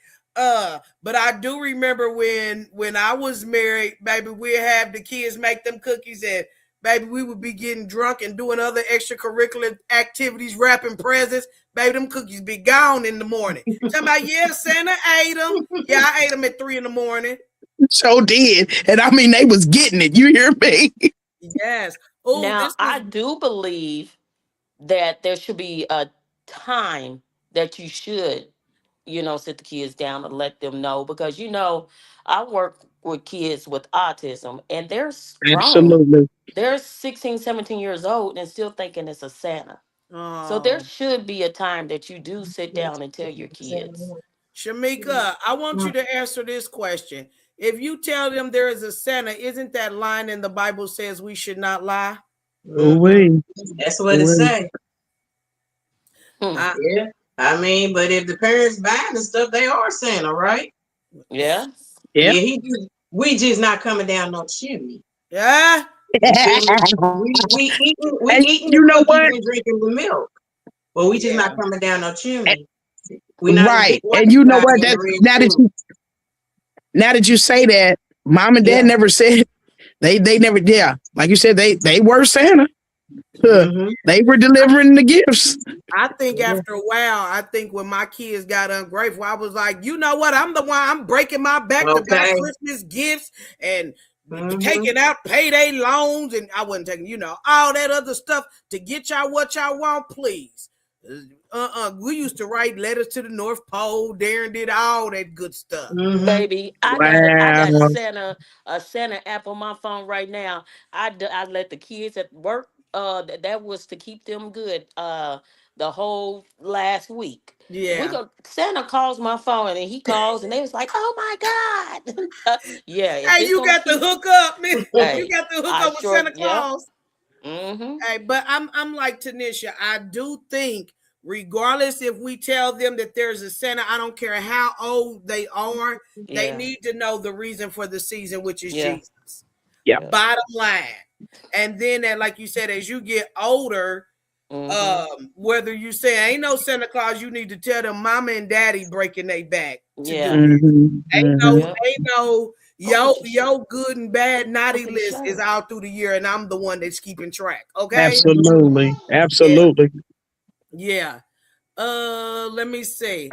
But I do remember when I was married, baby, we'd have the kids make them cookies, and baby, we would be getting drunk and doing other extracurricular activities, wrapping presents. Baby, them cookies be gone in the morning. Talking about, yeah, Santa ate them. Yeah, I ate them at 3 in the morning. So did. And I mean, they was getting it. You hear me? Yes. Oh, Now this I is do believe that there should be a time that you should, sit the kids down and let them know, because I work with kids with autism, and they're grown. Absolutely. They're 16, 17 years old and still thinking it's a Santa. So there oh should be a time that you do sit down and tell your kids. Shamika, I want you to answer this question. If you tell them there is a Santa, isn't that line in the Bible says we should not lie? Mhm. That's what it Ooh-wee. say. Hmm. I, Yeah. I mean, but if the parents buying the stuff, they are Santa, right? Yeah. Yeah. Yeah, we just not coming down no chimney. yeah. You feel me? We And eating you the know cookies what? and drinking the milk, but we just not Yeah. coming down no And- chimney. We not as big right. white And you know guy what? in the That red now that suit. you say that, mom and dad Yeah. never said they never, yeah. Like you said, they were Santa. Mm-hmm. They were delivering the gifts. I think Yeah. after a while, I think when my kids got ungrateful, I was like, you know what? I'm the one. I'm breaking my back to buy Okay. Christmas gifts and Mm-hmm. taking out payday loans, and I wasn't taking, all that other stuff to get y'all what y'all want, please. We used to write letters to the North Pole. Darren did all that good stuff. Mm-hmm. Baby, I got Wow. A Santa app on my phone right now. I let the kids at work, that was to keep them good, the whole last week. Yeah. Santa calls my phone, and he calls, and they was like, "Oh my God." Yeah, if Hey, it's you gonna got the keep, hookup, man. You hey, got the I hookup with sure, Santa yep. Claus. Mm-hmm. Hey, but I'm like Tanisha. I do think, regardless if we tell them that there's a Santa, I don't care how old they are, they Yeah. need to know the reason for the season, which is Yeah. Jesus. Yeah. Yeah. Bottom line. And then, like you said, as you get older, Mm-hmm. whether you say ain't no Santa Claus, you need to tell them mama and daddy breaking their back to do Yeah. it. Mhm. Yep. Ain't no Oh, yo good and bad naughty for list is sure. all through the year, and I'm the one that's keeping track. Okay. Absolutely. Yeah. Absolutely. Yeah. Let me see.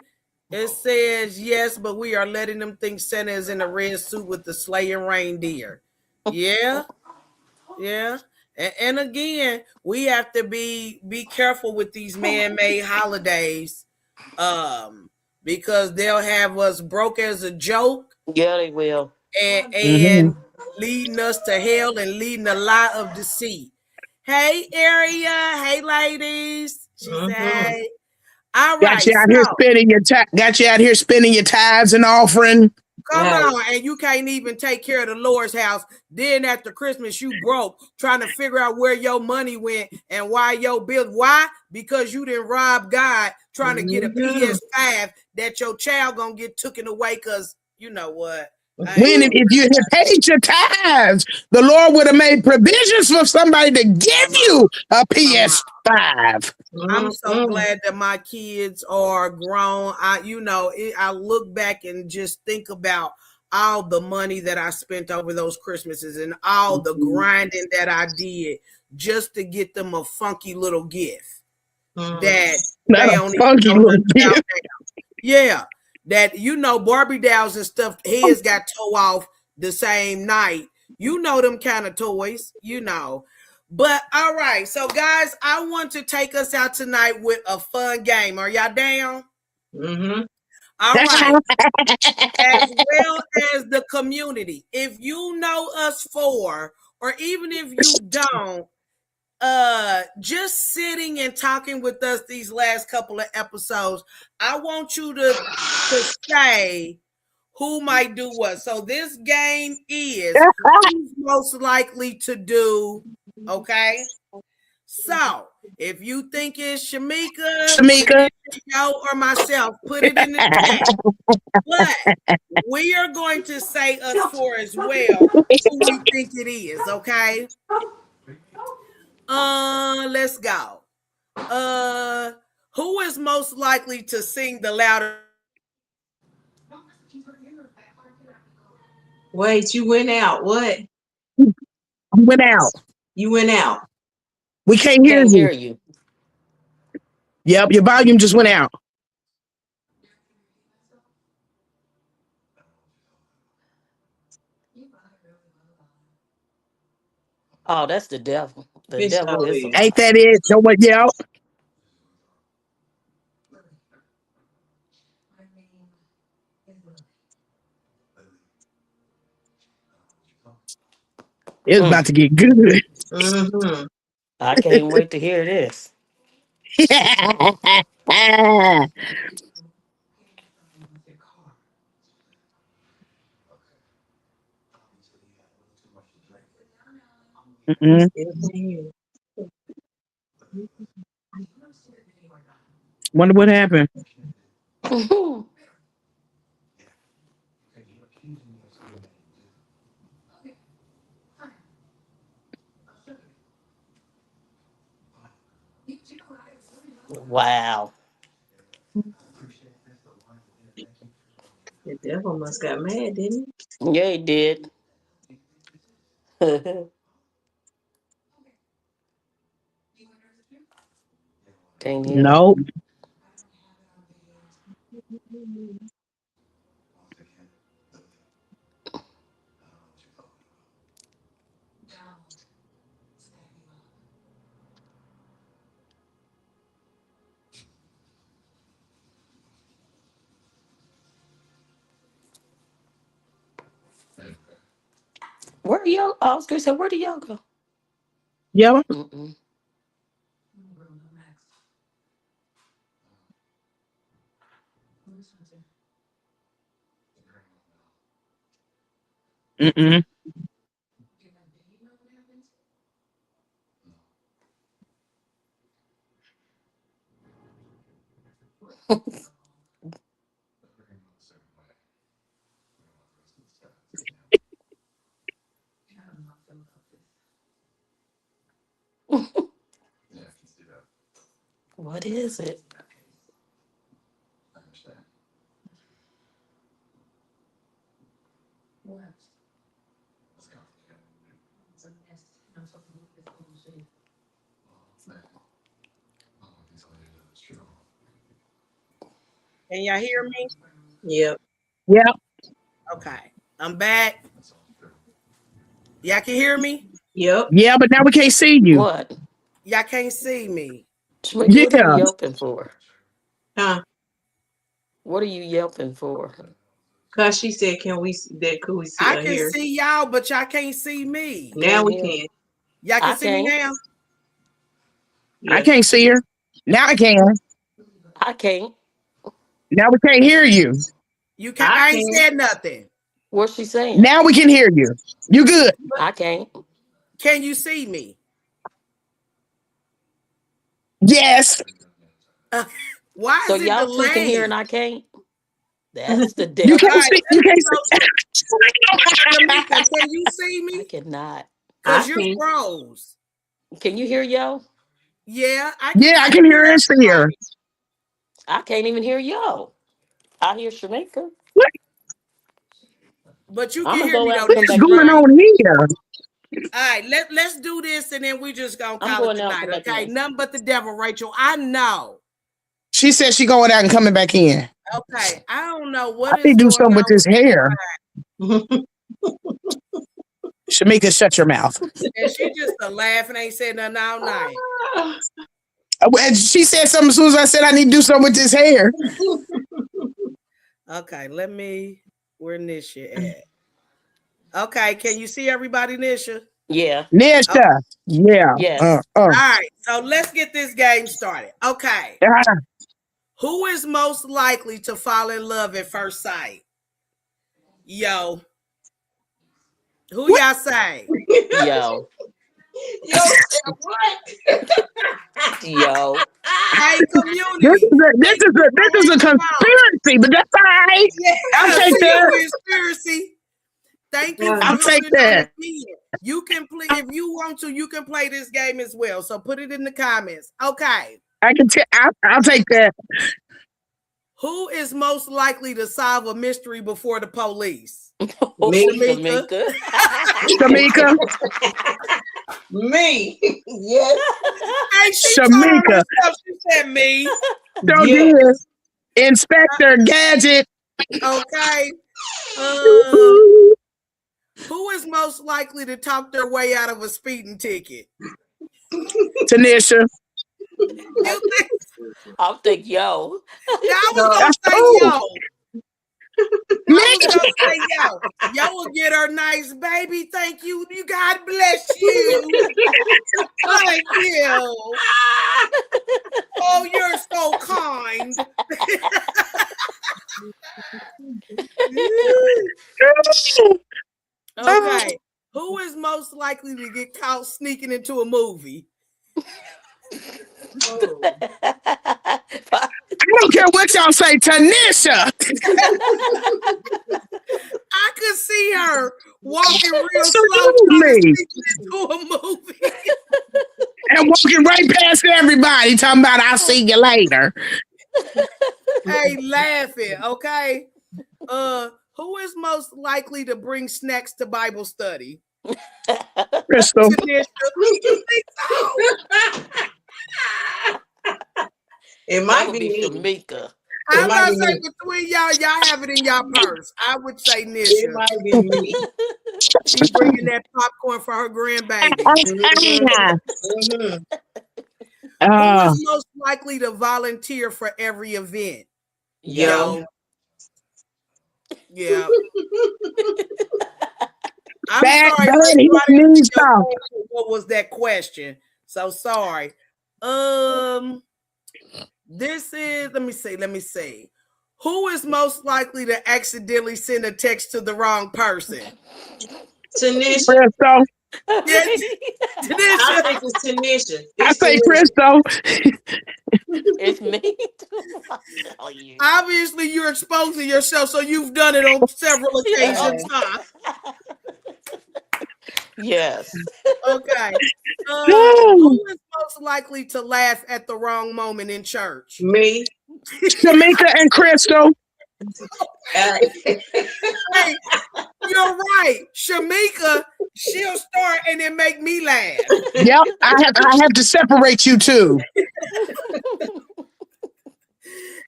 It says yes, but we are letting them think Santa is in a red suit with the slaying reindeer. Yeah, yeah. And again, we have to be careful with these man-made holidays, because they'll have us broke as a joke, Yeah, they will. and Mhm. leading us to hell and leading a lot of deceit. Hey, area. Hey, ladies. She said, Mm-hmm. hey. All Got right, you out here so spending got you out here spending your tithes and offering. come Right. on, and you can't even take care of the Lord's house. Then after Christmas, you broke, trying to figure out where your money went and why your bill. Why? Because you didn't rob God trying to get a Mm-hmm. PS5 that your child gonna get taken away. Cause you know what? I ain't When gonna if you had paid your tithes, the Lord would have made provisions for somebody to give come on, you a come on. PS5. I'm so Mm-hmm. glad that my kids are grown. I look back and just think about all the money that I spent over those Christmases and all the grinding that I did just to get them a funky little gift Mm-hmm. that Not they a don't even funky know little nothing about gift. now. Yeah. that Barbie dolls and stuff heads got tore off the same night. Them kind of toys, But all right, so guys, I want to take us out tonight with a fun game. Are y'all down? Mm-hmm. All right. As well as the community. If you know us four, or even if you don't, just sitting and talking with us these last couple of episodes, I want you to say who might do what. So this game is who's most likely to do, okay? So if you think it's Shamika, Joe, or myself, put it in the chat. But we are going to say us four as well who we think it is, okay? Let's go. Who is most likely to sing the louder? Wait, you went out. What? You went out. You went out. We can't hear Can't you. hear you. Yep, your volume just went out. Oh, that's the devil. The Bitch, devil is no. Ain't that it? No one yell. It's about to get good. Mm-hmm. I can't wait to hear this. Mm-mm. Wonder what happened. Wow. The devil must got mad, didn't Yeah, he did. Can't hear. Nope. Where do y'all? I was gonna say, where do y'all go? Yeah. Mm-mm. Mm-mm. What is it? Can y'all hear me? Yep. Yeah. Okay, I'm back. Y'all can hear me? Yep. Yeah, but now we can't see you. What? Y'all can't see me. What are you Yeah. yelping for? Huh? What are you yelping for? Cause she said, "Can we? Could we see I her can here? see y'all, but y'all can't see me. Now Can't we hear. can. Y'all I can see me can't. now? I Yeah. can't see her. Now I can. I can't. Now we can't hear you. You can't. I ain't said nothing. What's she saying? Now we can hear you. You good. I can't. Can you see me? Yes. Why So is it y'all two can hear and delayed? I can't? That's the You devil. can't All right, see. You can't see. Shamika, can you see I me? cannot. Because I you're can. froze. Can you hear yo? Yeah, Yeah, I I can can hear her and see her. I can't even hear yo. I hear Shamika. What but you I'm can gonna hear go me out though. and come is That's back going in. right. on here? All right, let's do this and then we just gonna I'm call it going out and tonight. come back Okay. in. Nothing but the devil, Rachel. I know. She said she going out and coming back in. Okay, I don't know I what is need to do going something with on this hair. Shamika, shut your mouth. and she just a laugh and ain't said nothing all night. And she said something as soon as I said I need to do something with this hair. Okay, let me where Nisha at? Okay, can you see everybody, Nisha? Yeah. Nisha. Yeah. Yes. All right, so let's get this game started. Okay, Ah, who is most likely to fall in love at first sight? Yo, who y'all say? Yo. Yo, what? Yo. Hey, This community. is a conspiracy, but that's all right. Yeah, I'll take see that. a conspiracy. Thank you for I'll take holding on that. again. You can play if you want to. You can play this game as well. So put it in the comments. Okay, I can. I'll take that. who is most likely to solve a mystery before the police? Me. Shamika. Shamika. Me. Yes. Hey, she Shamika. told herself, she said me. So Yes. did Inspector Gadget. Okay. Who is most likely to talk their way out of a speeding ticket? Tanisha. You think? I'll think yo. I was gonna That's say cool. yo. I was gonna say yo. Yo will get her nice baby. Thank you. God bless you. Thank you. Oh, you're so kind. Okay. Who is most likely to get caught sneaking into a movie? Oh. I don't care what y'all say, Tanisha. I could see her walking real slow Absolutely. sneaking into a movie. And walking right past everybody, talking about I'll see you later. Hey, laughing, okay? Who is most likely to bring snacks to Bible study? Crystal. Tanisha, you think so? It That might would be be me. Shamika. I'm might gonna be say me. between y'all have it in y'all purse. I would say It Nisha. might be me. She's bringing that popcorn for her grandbaby. Mhm. Who is most likely to volunteer for every event? Yo. Yeah. I'm Bad sorry. Bunny I didn't needs know some. what was that question? So sorry. This is let me see. Who is most likely to accidentally send a text to the wrong person? Tanisha. Crystal. Yes, I Tanisha. think it's Tanisha. I It's say Tanisha. Crystal. It's me too. I'll tell you. Obviously, you're exposing yourself, so you've done it on several occasions, huh? Yes. Okay. Who is most likely to laugh at the wrong moment in church? Me. Shamika and Crystal. Hey, you're right. Shamika, she'll start and then make me laugh. Yep, I have to separate you two.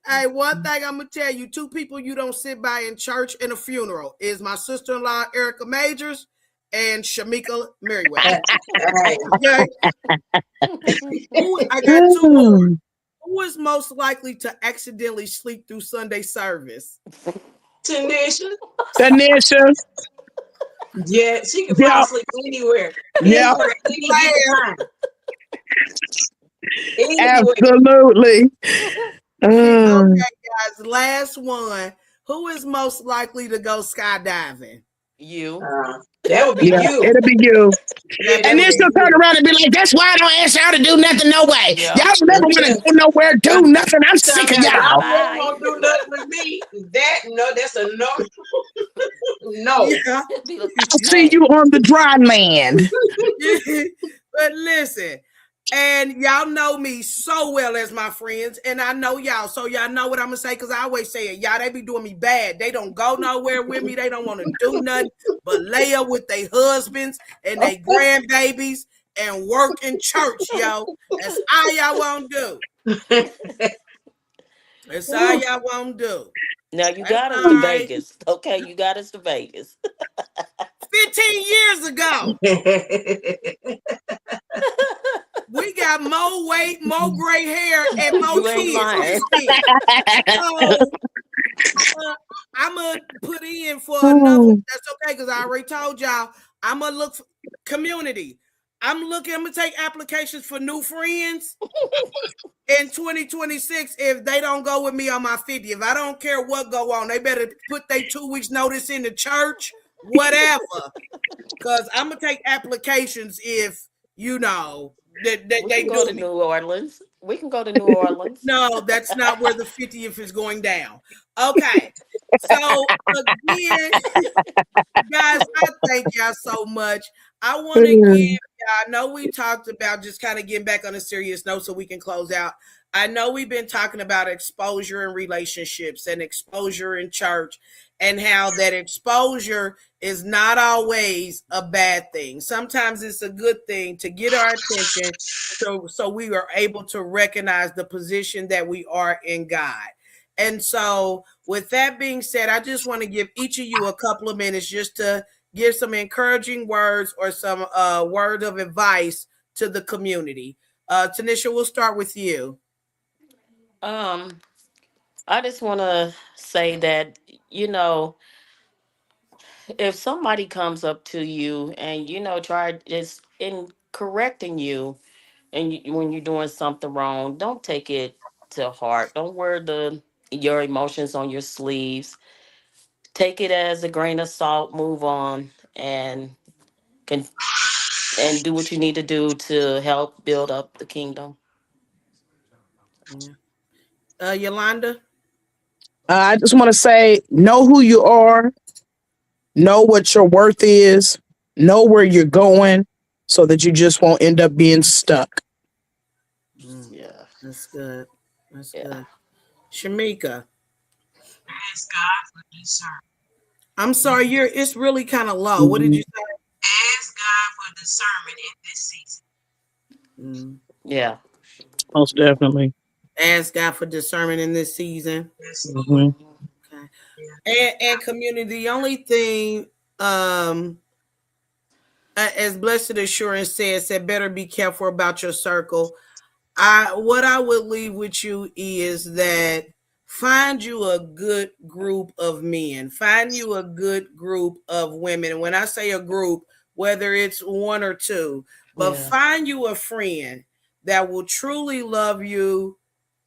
Hey, one thing I'm gonna tell you: two people you don't sit by in church and a funeral is my sister-in-law Erica Majors and Shamika Merriweather. Okay. I got two more. Who is most likely to accidentally sleep through Sunday service? Tanisha. Tanisha. Yeah, she can fall asleep anywhere. Yeah. Absolutely. Okay, guys. Last one. Who is most likely to go skydiving? You. That would be you. It'll be you. Yeah, And then she'll turn around and be like, that's why I don't ask y'all to do nothing no way. Yeah. Y'all never want to go nowhere, do nothing. I'm sick of y'all. Y'all won't do nothing with me. That's a no. No. Yeah. I'll see you on the dry land. But listen, and y'all know me so well as my friends, and I know y'all, so y'all know what I'm gonna say, because I always say it. Y'all, they be doing me bad. They don't go nowhere with me. They don't want to do nothing but lay up with their husbands and their grandbabies and work in church, yo. That's all y'all want to do. That's all y'all won't do. Now you That's got us all to right. Vegas. Okay, you got us to Vegas. 15 years ago, we got more weight, more gray hair, and more You ain't kids lying. since then. So I'm gonna put in for another. That's okay, because I already told y'all I'm gonna look for community. I'm gonna take applications for new friends in 2026 if they don't go with me on my 50. If I don't care what go on, they better put their 2 weeks notice in the church, whatever. Because I'm gonna take applications if We they can go do to me. New Orleans. We can go to New Orleans. No, that's not where the 50th is going down. Okay. So again, guys, I thank y'all so much. I want to give y'all, I know we talked about just kind of getting back on a serious note so we can close out. I know we've been talking about exposure in relationships and exposure in church and how that exposure is not always a bad thing. Sometimes it's a good thing to get our attention so we are able to recognize the position that we are in God. And so, with that being said, I just want to give each of you a couple of minutes just to give some encouraging words or some word of advice to the community. Tanisha, we'll start with you. Um, I just want to say that, you know, if somebody comes up to you and, try just in correcting you and when you're doing something wrong, don't take it to heart. Don't wear your emotions on your sleeves. Take it as a grain of salt, move on, and can and do what you need to do to help build up the kingdom. Yeah. Yolanda? I just want to say, know who you are, know what your worth is, know where you're going, so that you just won't end up being stuck. Mm, Yeah. that's good. That's Yeah. good. Shamika, Ask God for discernment. I'm sorry, it's really kind of low. What did you Mhm. say? Ask God for discernment in this season. Mm. Yeah. Most definitely. Ask God for discernment in this season. Yes, Lord. Hmm. Mhm. Okay. Yeah. And community, the only thing um as blessed assurance said better be careful about your circle. What I would leave with you is that find you a good group of men, find you a good group of women. And when I say a group, whether it's one or two, but Yeah. find you a friend that will truly love you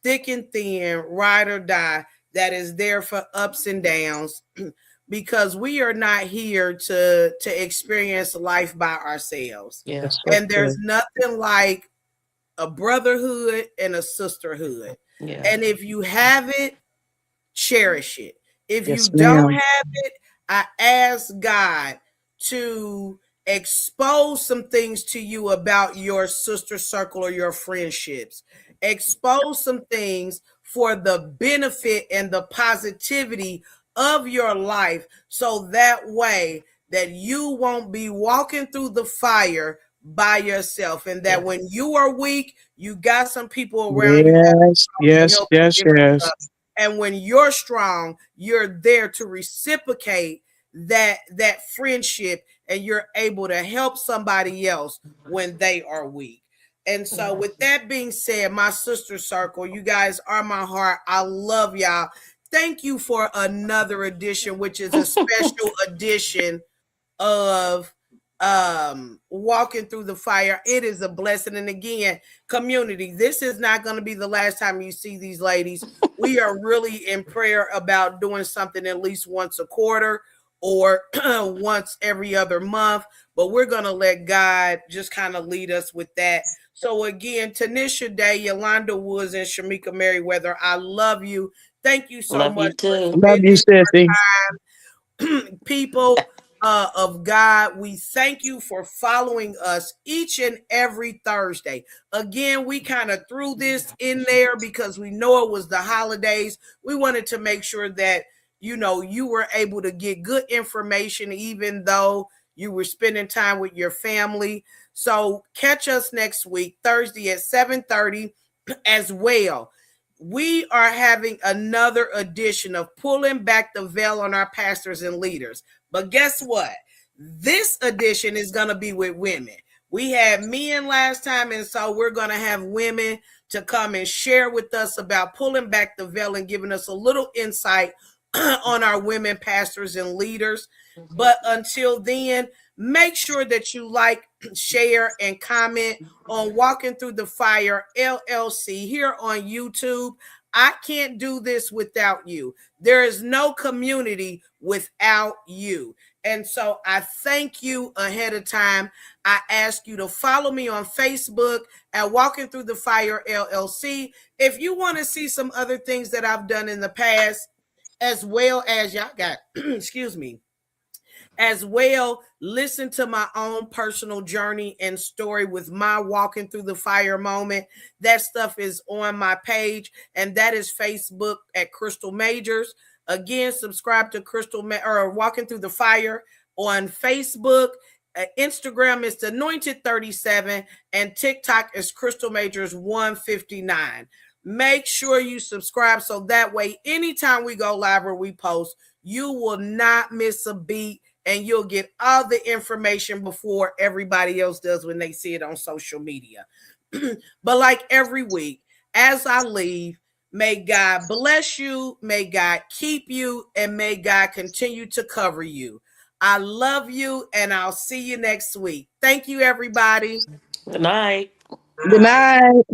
thick and thin, ride or die, that is there for ups and downs. Because we are not here to experience life by ourselves. Yeah. That's so And there's true. nothing like a brotherhood and a sisterhood. Yeah. And if you have it, cherish it. If you Yes, don't ma'am. have it, I ask God to expose some things to you about your sister circle or your friendships. Expose some things for the benefit and the positivity of your life so that way that you won't be walking through the fire by yourself and that when Yes. you are weak, you got some people around you that Yes, can yes, help yes, you get back yes. up. And when you're strong, you're there to reciprocate that friendship and you're able to help somebody else when they are weak. And so Yeah. with that being said, my sister circle, you guys are my heart. I love y'all. Thank you for another edition, which is a special edition of walking through the fire. It is a blessing. And again, community, this is not going to be the last time you see these ladies. We are really in prayer about doing something at least once a quarter or once every other month, but we're going to let God just kind of lead us with that. So again, Tanisha Day, Yolanda Woods, and Shamika Merriweather, I love you. Thank you so Love you much for too. Love you, spending Sissy. people of God, we thank you for following us each and every Thursday. Again, we kind of threw this in there because we know it was the holidays. We wanted to make sure that you were able to get good information, even though you were spending time with your family. So catch us next week, Thursday at 7:30 as well. we are having another edition of Pulling Back the Veil on Our Pastors and Leaders. But guess what? This edition is going to be with women. We had men last time, and so we're going to have women to come and share with us about pulling back the veil and giving us a little insight on our women pastors and leaders. But until then, make sure that you like, share, and comment on Walking Through the Fire LLC here on YouTube. I can't do this without you. There is no community without you. And so I thank you ahead of time. I ask you to follow me on Facebook at Walking Through the Fire LLC. If you want to see some other things that I've done in the past, as well as y'all got, excuse me, as well, listen to my own personal journey and story with my Walking Through the Fire moment. That stuff is on my page, and that is Facebook at Crystal Majors. Again, subscribe to or Walking Through the Fire on Facebook. Instagram is the Anointed 37, and TikTok is Crystal Majors 159. Make sure you subscribe so that way anytime we go live or we post, you will not miss a beat, and you'll get all the information before everybody else does when they see it on social media. But like every week, as I leave, may God bless you, may God keep you, and may God continue to cover you. I love you, and I'll see you next week. Thank you, everybody. Good night. Good night.